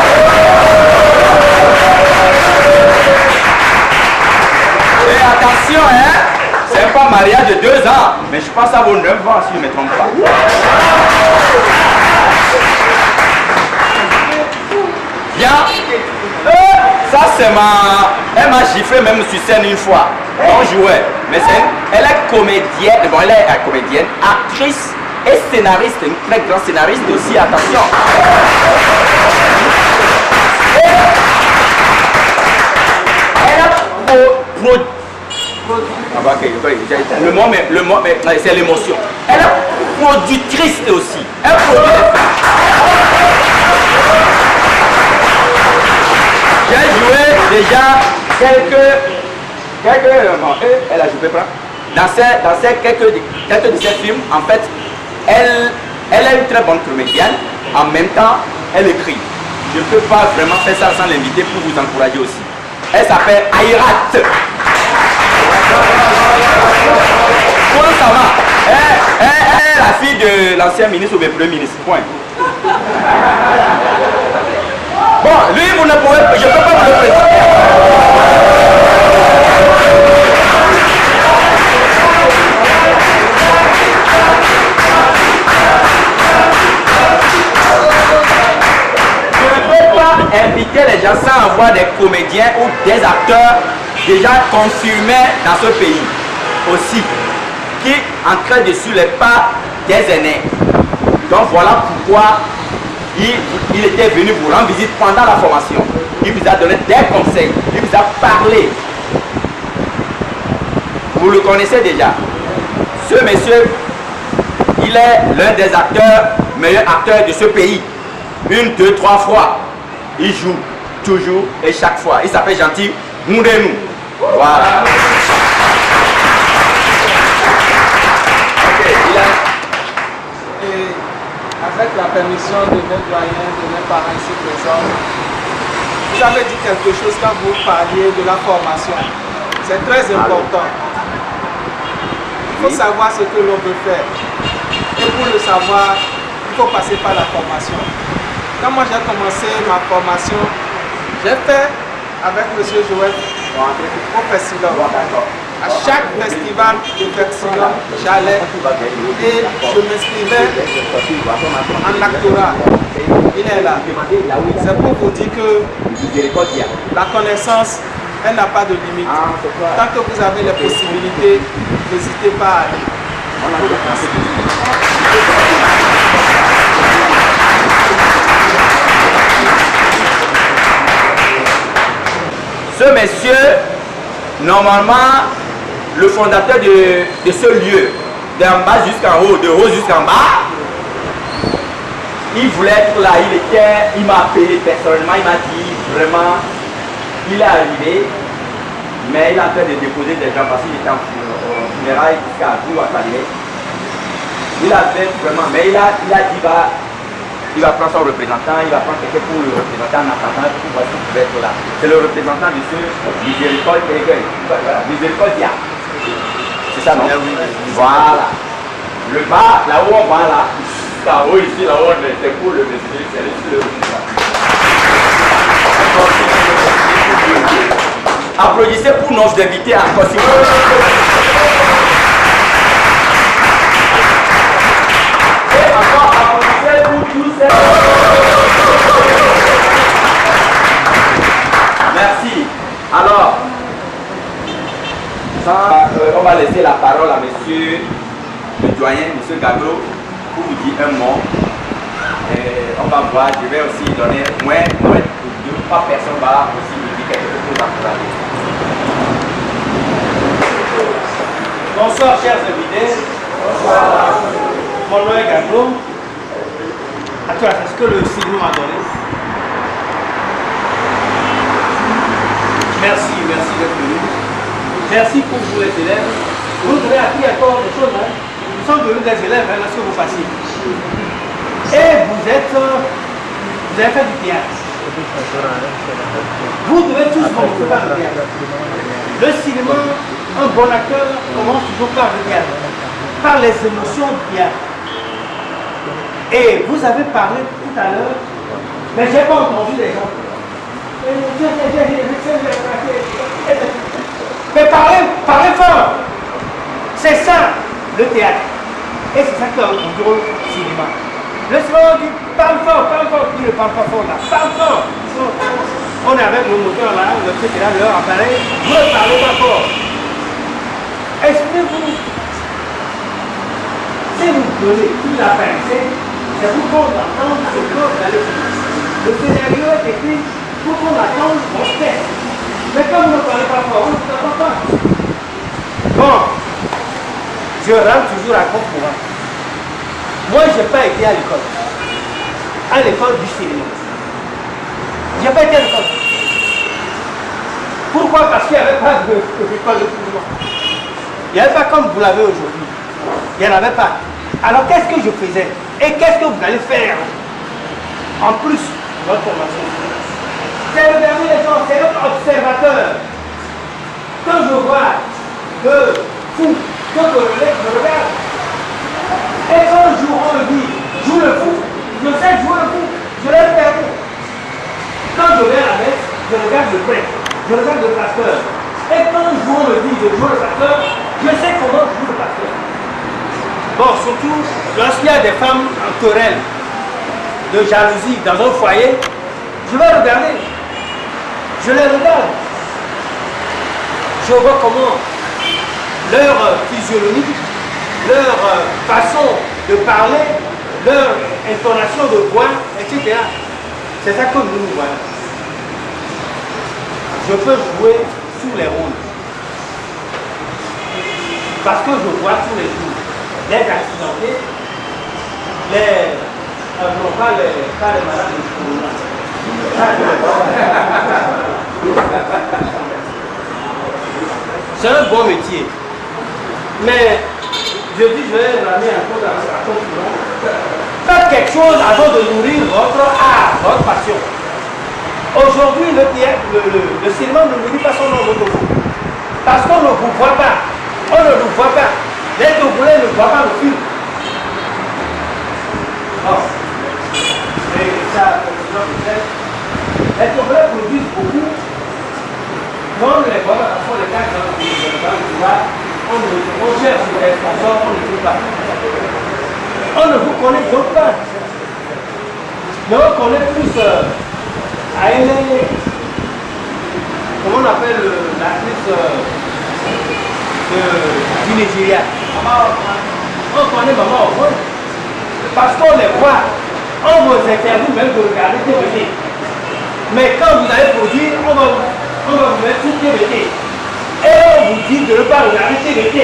attention, hein. C'est pas un mariage de 2 ans, mais je pense à vos 9 ans si je ne me trompe pas. Bien. Ça c'est elle m'a giflé même sur scène une fois. On jouait. Mais elle est comédienne. Bon, elle est comédienne, actrice et scénariste. Une très grande scénariste aussi, attention. Elle a le mot, mais c'est l'émotion. Elle est productrice aussi. Elle produit. J'ai joué déjà quelques elle a joué dans quelques de ses films. En fait, elle est une très bonne comédienne. En même temps, elle écrit. Je ne peux pas vraiment faire ça sans l'inviter pour vous encourager aussi. Elle s'appelle Ayrat. Comment ça va? Elle est la fille de l'ancien ministre ou le premier ministre. Point. Bon, lui, vous ne pouvez pas, je ne peux pas vous le présenter. Je ne peux pas inviter les gens sans avoir des comédiens ou des acteurs déjà confirmés dans ce pays aussi, qui entrent dessus les pas des aînés. Donc voilà pourquoi il était venu vous rendre visite pendant la formation. Il vous a donné des conseils, il vous a parlé. Vous le connaissez déjà. Ce monsieur, il est l'un des meilleurs acteurs de ce pays. 1, 2, 3 fois. Il joue toujours et chaque fois. Il s'appelle Gentil Moudénou. Voilà. Avec la permission de mes doyens, de mes parents ici présents, vous avez dit quelque chose quand vous parliez de la formation. C'est très important. Il faut savoir ce que l'on veut faire. Et pour le savoir, il faut passer par la formation. Quand moi j'ai commencé ma formation, j'ai fait avec M. Joël au festival. À chaque festival de Vexillon, j'allais et je m'inscrivais en actorat. Il est là. C'est pour vous dire que la connaissance, elle n'a pas de limite. Tant que vous avez les possibilités, n'hésitez pas à aller. Ce monsieur, normalement, le fondateur de ce lieu, d'en bas jusqu'en haut, de haut jusqu'en bas, il voulait être là, il m'a appelé personnellement, il m'a dit vraiment, il est arrivé, mais il est en train de déposer des gens parce qu'il était en funérailles jusqu'à vous à Calais. Il avait vraiment, mais il a dit, il va prendre son représentant, il va prendre quelqu'un pour le représenter en attendant pour voir s'il pouvait être là. C'est le représentant de ce Miséricordia. C'est ça, non? Voilà. Le bas, là où on va là, là-haut ici, là-haut, c'est pour le monsieur, c'est le représentant. Applaudissez pour nos invités à Kossimo. Et encore, applaudissez pour tous ces... Merci. Alors, on va laisser la parole à monsieur le doyen, monsieur Gaglo, pour vous dire un mot. Et on va voir, je vais aussi donner moins 2 ou 3 personnes va aussi me dire quelque chose pour encourager. Bonsoir chers invités. Bonsoir. Mon nom est Gaglo. Attends, est-ce que le signe m'a donné? Merci d'être venu. Merci pour vous les élèves. Vous avez appris encore des choses. Hein? Nous sommes devenus des élèves lorsque vous passiez. Et vous avez fait du théâtre. Vous devez tous commencer par le théâtre. Le cinéma, un bon acteur commence toujours par le théâtre, par les émotions du théâtre. Et vous avez parlé tout à l'heure, mais je n'ai pas entendu les gens. Mais parlez fort. C'est ça, le théâtre. Et c'est ça qu'on contrôle le cinéma. Le cinéma, on dit parle fort, qui ne parle pas fort là, parle fort. On est avec le moteur là, le truc est là, leur appareil, vous ne parlez pas fort. Exprimez-vous. Si vous donnez toute la pensée, c'est pour qu'on attende ce que vous allez faire. Le scénario est écrit pour qu'on attende mon texte. Mais comme vous ne parlez pas fort, on ne s'entend pas. Bon, je rentre toujours à compte pour moi. Moi, je n'ai pas été à l'école. À l'école du cinéma. Je n'ai pas été à l'école. Pourquoi? Parce qu'il n'y avait pas d'école de cinéma. Il n'y avait pas comme vous l'avez aujourd'hui. Il n'y en avait pas. Alors qu'est-ce que je faisais? Et qu'est-ce que vous allez faire? En plus de votre formation. C'est le dernier des gens, c'est notre observateur. Quand je vois que fou, que je regarde. Et quand on me dit, joue le fou, je sais jouer le fou, je l'ai perdu. Quand je vais à la messe, je regarde le prêtre, je regarde le pasteur. Et quand on me dit de jouer le pasteur, je sais comment jouer le pasteur. Bon, surtout lorsqu'il y a des femmes en querelle de jalousie dans un foyer, je vais regarder. Je les regarde. Je vois comment leur physionomie, leur façon de parler, leur intonation de voix, etc. C'est ça que nous voyons. Je peux jouer tous les rôles. Parce que je vois tous les jours les accidentés, non pas les malades de corona. C'est un bon métier. Mais je dis, je vais ramener un peu à concurrence. Faites quelque chose avant de nourrir votre art, votre passion. Aujourd'hui, le cinéma ne nourrit pas son nom d'autour. Parce qu'on ne vous voit pas. On ne nous voit pas. Les Togolais ne voient pas le film. Oh. Et ça, les Togolais produisent beaucoup. Mais on ne les voit pas. Parfois, les gars, on cherche des sponsors, on ne trouve pas. On ne vous connaît donc pas. Mais on connaît plus Aïlé. Comment on appelle l'actrice du Nigeria? On connaît Maman Okoye. Parce qu'on les voit. On vous interdit même de regarder TVT. Mais quand vous allez produire, on va vous mettre sur TVT. Et on vous dit de ne pas regarder TVT.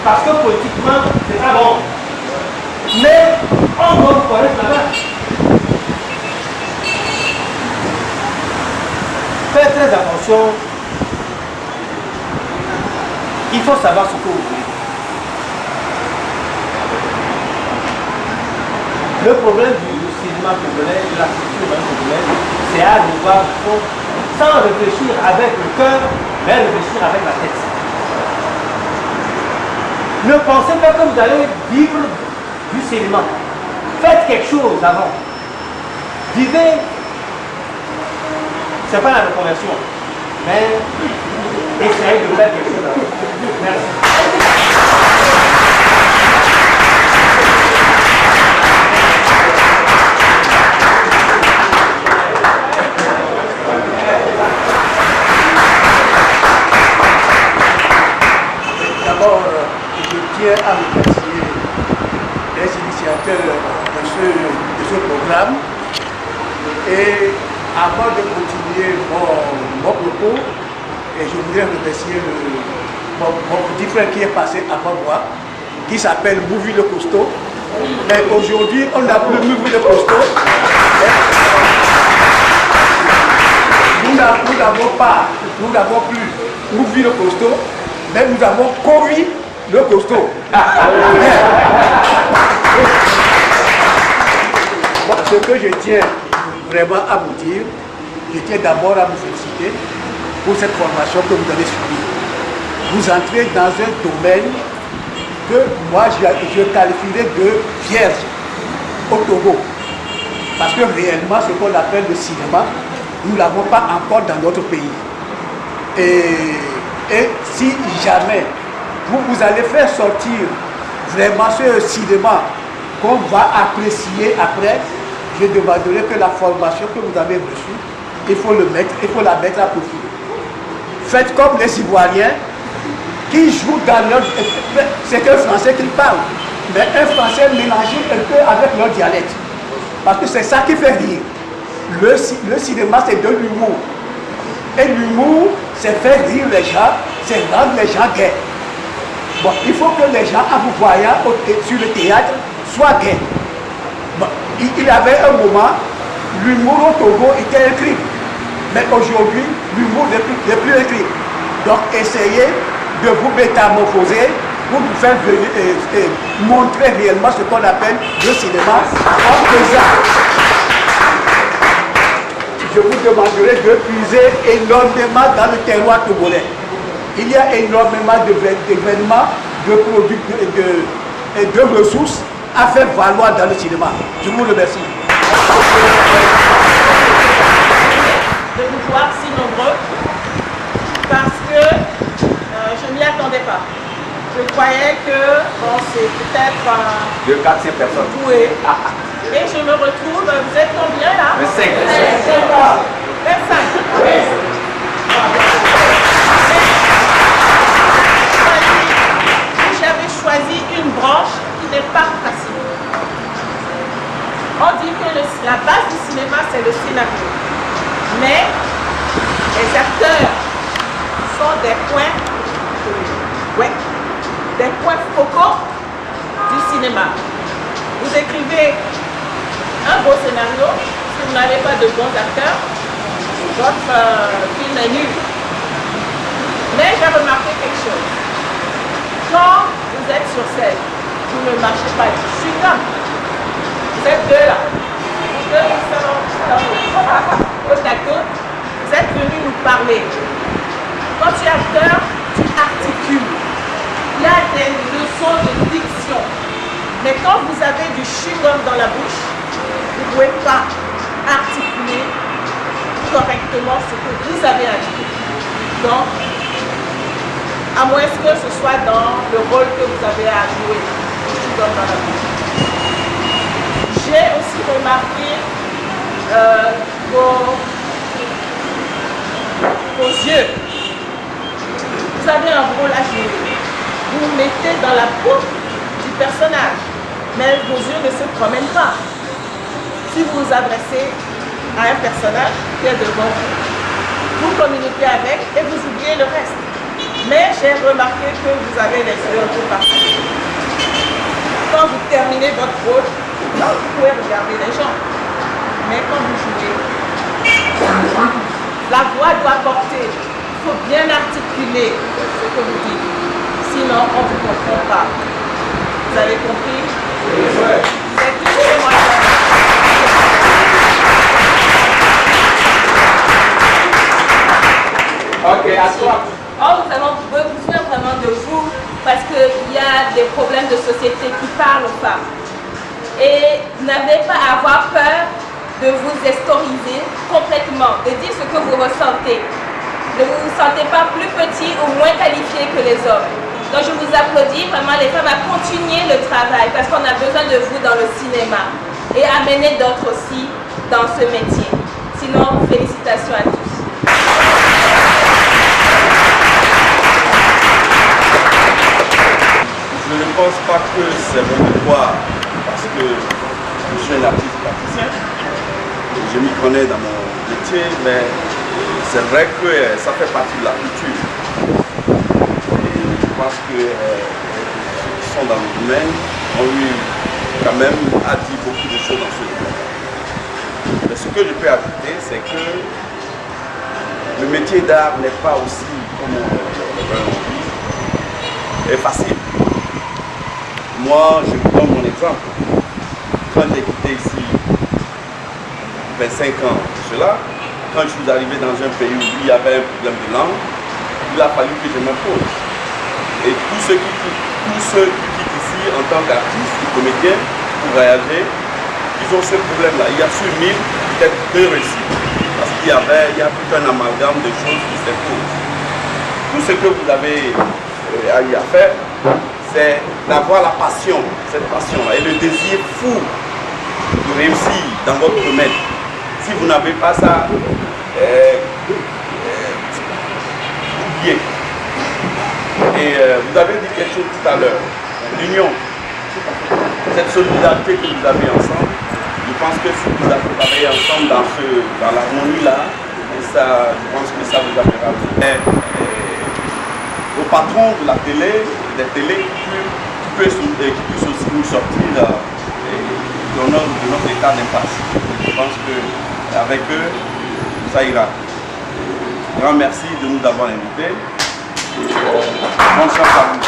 Parce que politiquement, c'est pas bon. Mais on va vous connaître là-bas. Faites très attention. Il faut savoir ce que vous voulez. Le problème du cinéma congolais, de la culture congolaise, c'est à devoir, sans réfléchir avec le cœur, mais réfléchir avec la tête. Ne pensez pas que vous allez vivre du cinéma. Faites quelque chose avant. Vivez. Ce n'est pas la reconversion, mais essayez de faire quelque chose avant. Merci. D'abord, je tiens à remercier les initiateurs de ce programme. Et avant de continuer mon propos, et je voudrais remercier mon petit frère qui est passé avant moi, qui s'appelle Mouvi le Costaud. Mais aujourd'hui, on n'a plus Mouvi le Costaud. Nous n'avons plus Mouvi le Costaud, mais nous avons Kovi le Costaud. Bon, ce que je tiens vraiment à vous dire, je tiens d'abord à vous féliciter pour cette formation que vous avez suivie. Vous entrez dans un domaine que moi je qualifierais de vierge au Togo. Parce que réellement, ce qu'on appelle le cinéma, nous ne l'avons pas encore dans notre pays. Et Et si jamais vous allez faire sortir vraiment ce cinéma qu'on va apprécier après, je demanderai que la formation que vous avez reçue, il faut la mettre à profit. Faites comme les Ivoiriens qui jouent dans leur... C'est un français qu'ils parlent, mais un français mélangé un peu avec leur dialecte. Parce que c'est ça qui fait rire. Le cinéma, c'est de l'humour. Et l'humour, c'est faire rire les gens, c'est rendre les gens gays. Bon, il faut que les gens, en vous voyant sur le théâtre, soient gays. Bon, il y avait un moment, l'humour au Togo était écrit. Mais aujourd'hui, l'humour n'est plus écrit. Donc, essayez de vous métamorphoser pour vous faire montrer réellement ce qu'on appelle le cinéma en faisant. Je vous demanderai de puiser énormément dans le terroir togolais. Il y a énormément d'événements, de produits, de ressources à faire valoir dans le cinéma. Je vous remercie. De vous voir si nombreux, parce que je ne m'y attendais pas. Je croyais que bon, c'est peut-être 400 personnes. doué. Et je me retrouve, vous êtes combien là? 25. 25. J'avais choisi une branche qui n'est pas facile. On dit que la base du cinéma, c'est le scénario. Mais les acteurs sont des points focaux du cinéma. Vous écrivez un beau scénario, si vous n'avez pas de bons acteurs, votre film est nul. Mais j'ai remarqué quelque chose. Quand vous êtes sur scène, vous ne marchez pas. Je suis comme. Vous êtes deux là. Côte à côte, vous êtes venus nous parler. Quand tu es acteur, tu articules. Il y a des leçons de diction. Mais quand vous avez du chewing-gum dans la bouche, vous ne pouvez pas articuler correctement ce que vous avez à dire. Donc, à moins que ce soit dans le rôle que vous avez à jouer, du chewing-gum dans la bouche. J'ai aussi remarqué vos yeux. Vous avez un rôle à jouer. Vous vous mettez dans la peau du personnage, mais vos yeux ne se promènent pas. Si vous vous adressez à un personnage qui est devant vous, vous communiquez avec et vous oubliez le reste. Mais j'ai remarqué que vous avez les yeux un peu partout. Quand vous terminez votre rôle, vous pouvez regarder les gens. Mais quand vous jouez, la voix doit porter. Il faut bien articuler ce que vous dites. Sinon, on ne vous comprend pas. Vous avez compris? C'est tout chez moi. Ok, à toi. Oh, nous avons besoin vraiment de vous parce qu'il y a des problèmes de société qui parlent aux femmes. Et vous n'avez pas à avoir peur de vous historiser complètement, de dire ce que vous ressentez. Ne vous sentez pas plus petit ou moins qualifié que les hommes. Donc je vous applaudis vraiment les femmes à continuer le travail parce qu'on a besoin de vous dans le cinéma et amener d'autres aussi dans ce métier. Sinon, félicitations à tous. Je ne pense pas que c'est mon devoir parce que je suis un artiste praticien. Je m'y connais dans mon métier, mais c'est vrai que ça fait partie de la culture. Je pense que ceux qui sont dans le domaine ont eu quand même à dire beaucoup de choses dans ce domaine. Mais ce que je peux ajouter, c'est que le métier d'art n'est pas aussi, comme on dit, facile. Moi, je vous donne mon exemple. Quand j'ai quitté ici 25 ans de cela, quand je suis arrivé dans un pays où il y avait un problème de langue, il a fallu que je m'impose. Et tous ceux qui quittent ici en tant qu'artistes ou comédiens pour voyager, ils ont ce problème-là. Il y a sur 1000, peut-être 2 réussissent. Parce qu'il y a tout un amalgame de choses qui s'imposent. Tout ce que vous avez eu à faire, c'est d'avoir la passion, cette passion-là, et le désir fou de réussir dans votre domaine. Si vous n'avez pas ça, oubliez. Et vous avez dit quelque chose tout à l'heure, l'union, cette solidarité que vous avez ensemble. Je pense que si vous avez travaillé ensemble dans l'harmonie-là, je pense que ça vous amènera. Au patron de la télé, des télés qui puissent aussi nous sortir de notre état d'impasse. Je pense qu'avec eux, ça ira. Grand merci de nous avoir invités. Bonne chance à vous.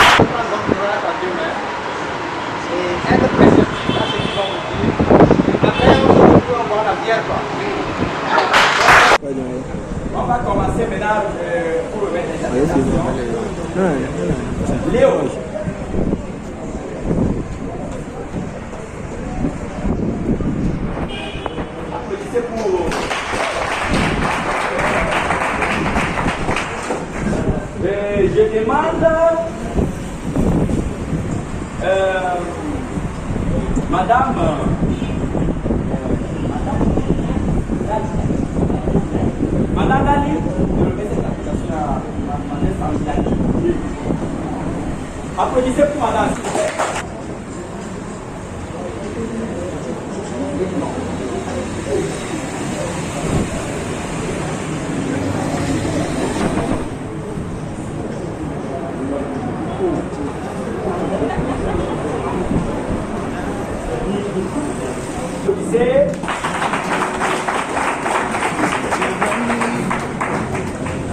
On va commencer maintenant pour le mettre les Léo. Applaudissez pour... je demande... Madame Dali, je remets cette application à Madame Dali. Applaudissez pour Madame, s'il vous plaît. Applaudissez.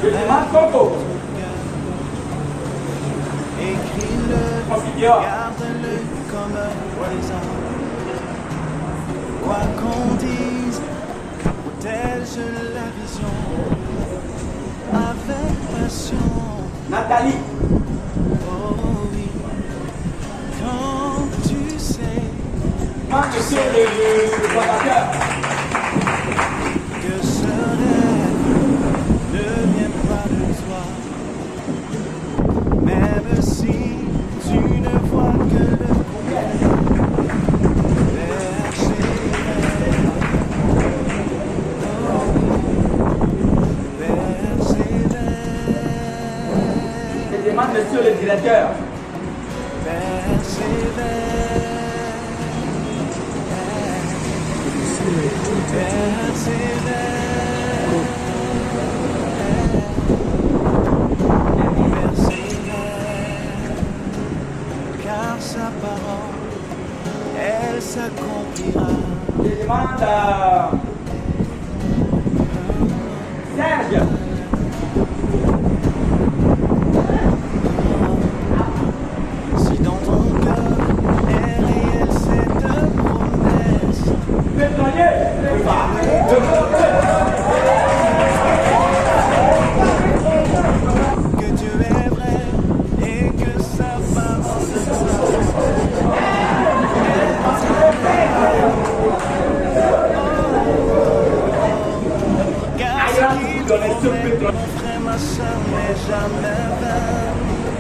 Je demande Coco. Écris-le, garde-le comme un présent. Quoi qu'on dise, protège la vision avec passion. Nathalie. Oh oui, quand tu sais. Moi, je suis le fondateur. Que ce rêve ne vient pas de toi, même si tu ne vois que le Je demande monsieur le directeur. Car sa parole, elle s'accomplira. Je demande à Serge. Si dans ton cœur est réelle cette promesse, que Dieu est vrai et que sa parole est car ce qu'il promet, mon frère, ma soeur n'est jamais vain.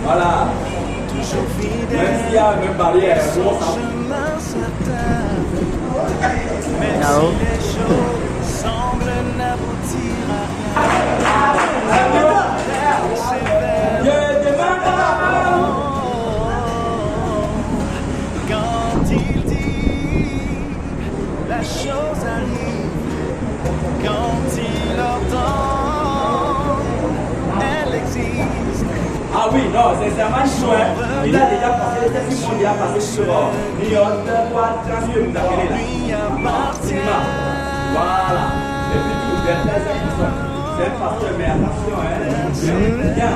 Voilà. Toujours fidèle, même s'il y a une barrière, son chemin certain. Même si les choses semblent n'aboutir à rien. Je demande quand il dit, la chose arrive. Quand il ordonne, elle existe. Ah oui, non, sincèrement, chouette. Il a déjà passé, tout le monde y a passé sur Lyon, quoi, transfert, vous appelez là. Cinéma. Voilà. Et puis tout, vous êtes là, c'est un pasteur, mais attention, hein. Bien.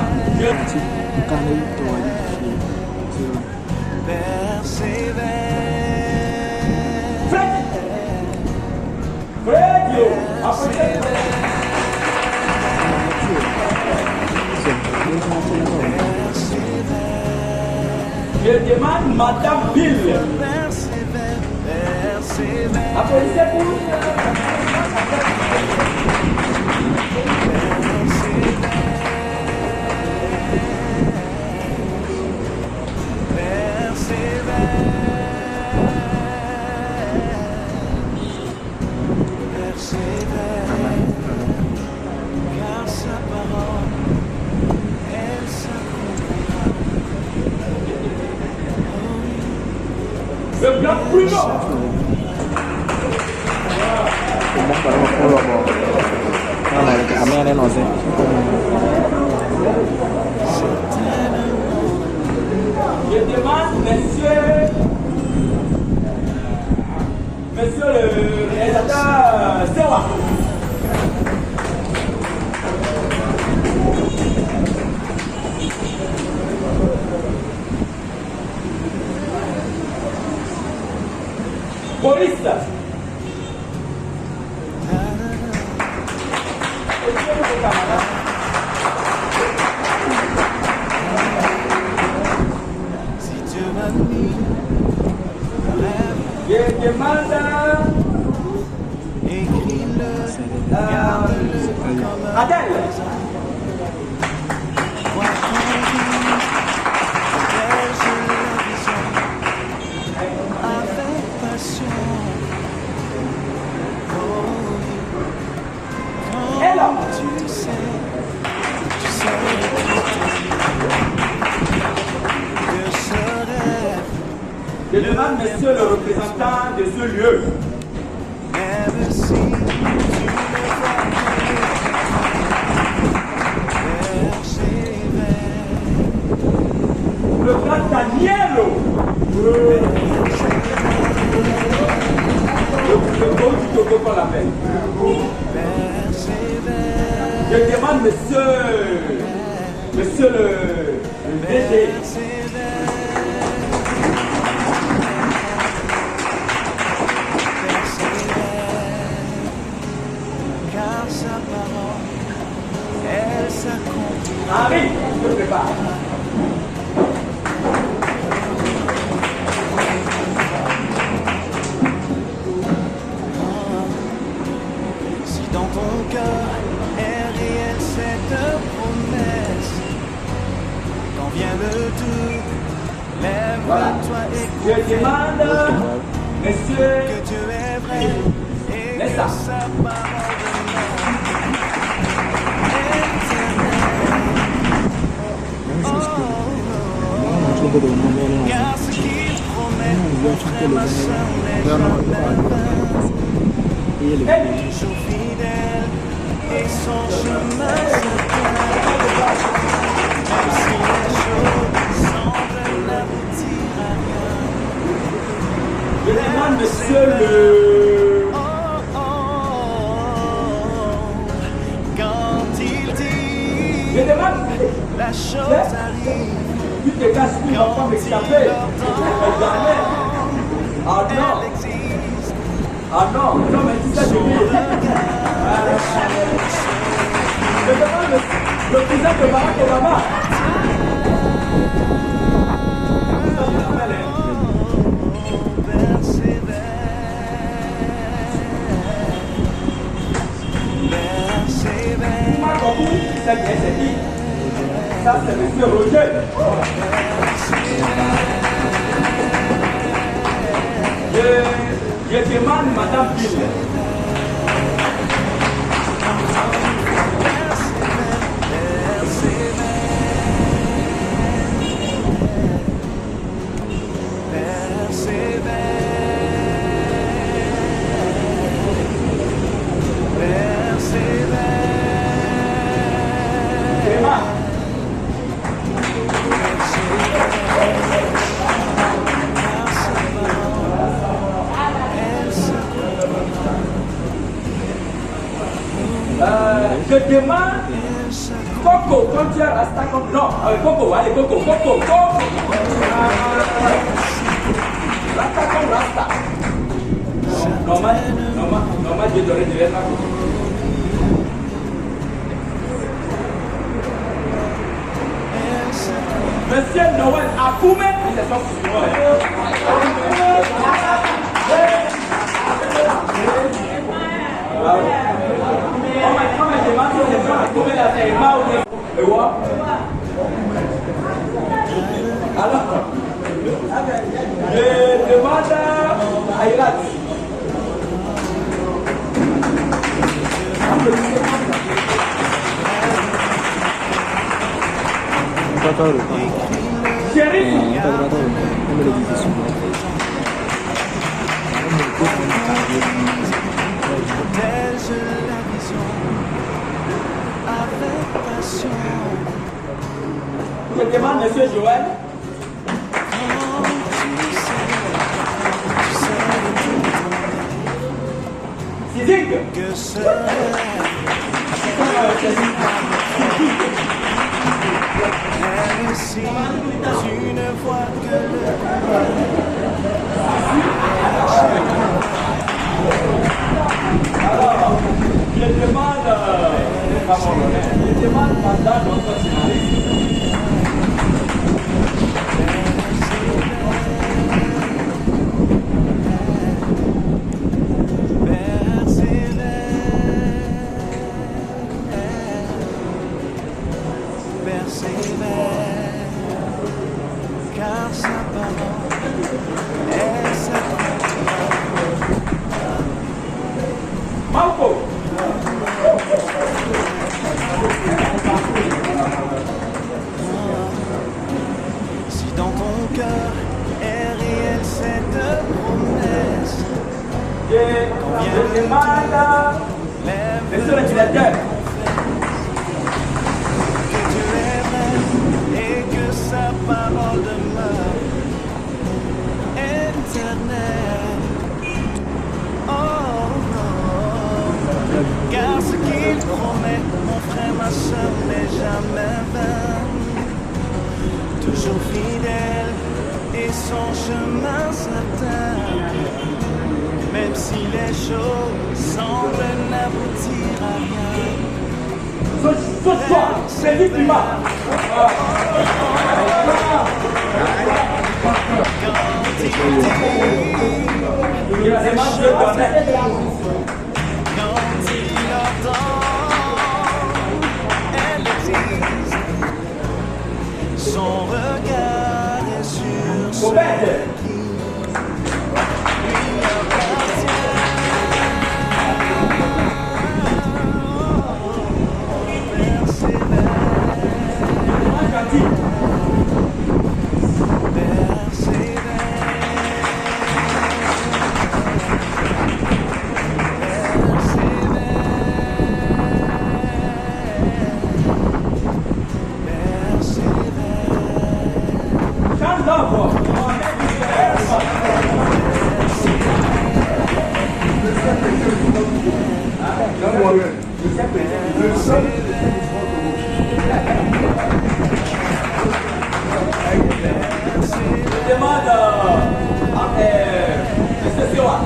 Fred, yo, après je demande Madame Bill. Applaudissez pour persévère, car sa parole, elle s'accomplira. Le bloc plus long. Je demande, monsieur le réalisateur Sewa. Police. Si Dieu m'a mis Je demande écris-le, garde-le comme un Adèle. Vois ton vie, protège la vision avec passion. Oh oui, quand tu sais que ce rêve, Je demande, monsieur le représentant de ce lieu, même si tu ne vois que le grand Danielo, le coach du Togo qu'on l'appelle. Je demande, monsieur le DG, car sa parole, elle s'accomplira. Henri, je me prépare. Si dans ton cœur est réelle cette promesse, quand vient le doute, lève-toi et Je demande, monsieur, que Dieu est vrai et que laisse ça. sa parole demeure. Car ce qu'il promet, mon frère, ma soeur n'est jamais vain. Il est toujours fidèle et son chemin se tient. Même si les choses semblent n'aboutir à rien. Je demande, monsieur le... Quand il dit, Je demande, la chose arrive. tu te casses plus longtemps avec ta paix. Jamais. Ah non. Ah non, non, mais c'est ça, je dis. Je demande le président de Barack Obama. C'est bien, c'est qui? Ça, c'est monsieur Roger. Je demande madame Bill. Je demande Coco, quand tu as Rasta comme... Non, Coco, allez, Coco. Rasta comme Rasta. Normal, je devrais dire ça. Monsieur Noël Akoumé, il est sorti. Alors, je demande à Irak. Protège la vision avec passion. Je demande, monsieur Joël. Que même si tu ne vois que le Alors, je demande pendant notre scénariste. Car sa parole est cette Marco. Si dans ton cœur est réelle cette promesse, Je demande, monsieur le directeur. que Dieu est vrai et que sa parole demeure éternelle. Oh, car ce qu'il promet, mon frère, ma soeur, n'est jamais vain. Toujours fidèle et son chemin certain. Même si les choses semblent n'aboutir à rien. Ce soir, c'est l'ultima. Quand il entend, elle existe. Son regard est sur ce qui lui Je demande monsieur Siwa.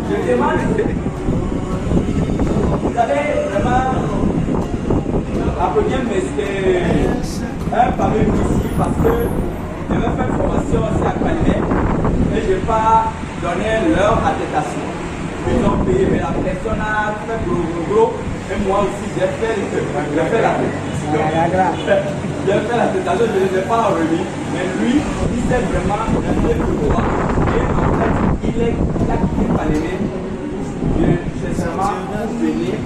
Je demande, vous avez vraiment appelé un pavé ici parce que je vais faire formation aussi à Calais et je n'ai pas donné leur attestation. Ils ont payé, mais la personne a fait gros et moi aussi j'ai fait l'attestation. J'ai fait l'attestation, je ne les ai pas remis, mais lui, il sait vraiment le droit. Et en fait, il a quitté Calais. Je seulement venir,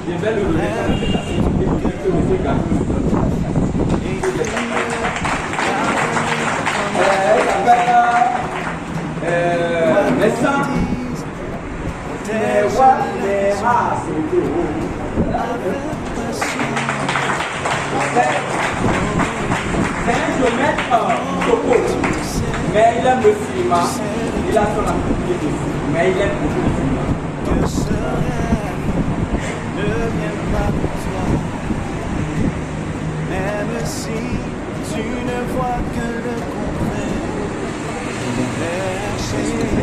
je vais le donner sa l'attestation et vous dire que M. Gagnon nous donne sa l'attestation. C'est un géomètre topo, mais il aime le cinéma, il a son activité dessus, mais il aime beaucoup le cinéma. que ce rêve ne vient pas de toi. Même si tu ne vois que le concret, persévère.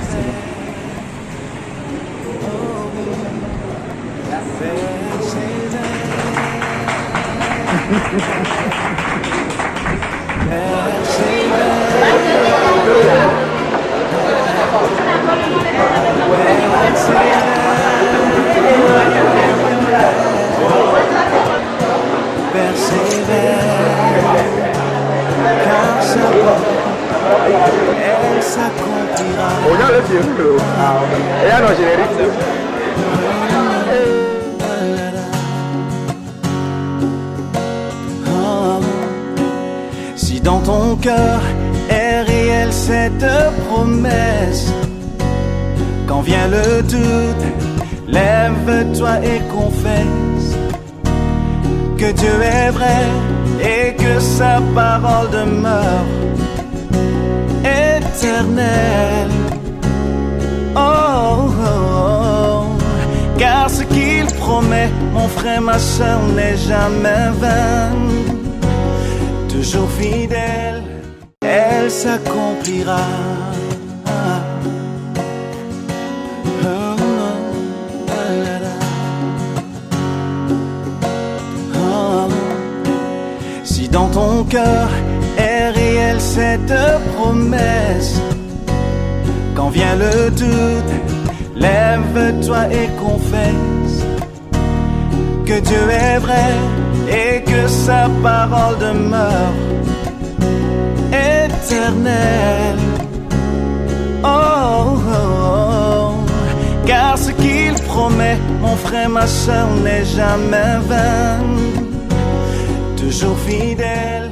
Oh oui, persévère. s'accomplira. Regarde le film. Et là, dans générique. Si dans ton cœur est réelle cette promesse, quand vient le doute, lève-toi et confesse que Dieu est vrai et que sa parole demeure éternelle. Oh, oh, oh. Car ce qu'il promet, mon frère, ma soeur, n'est jamais vain. Toujours fidèle, elle s'accomplira. Si dans ton cœur est réelle cette promesse, quand vient le doute, lève-toi et confesse que Dieu est vrai et que sa parole demeure éternelle. Oh, oh, oh. Car ce qu'il promet, mon frère, ma soeur, n'est jamais vain. Toujours fidèle,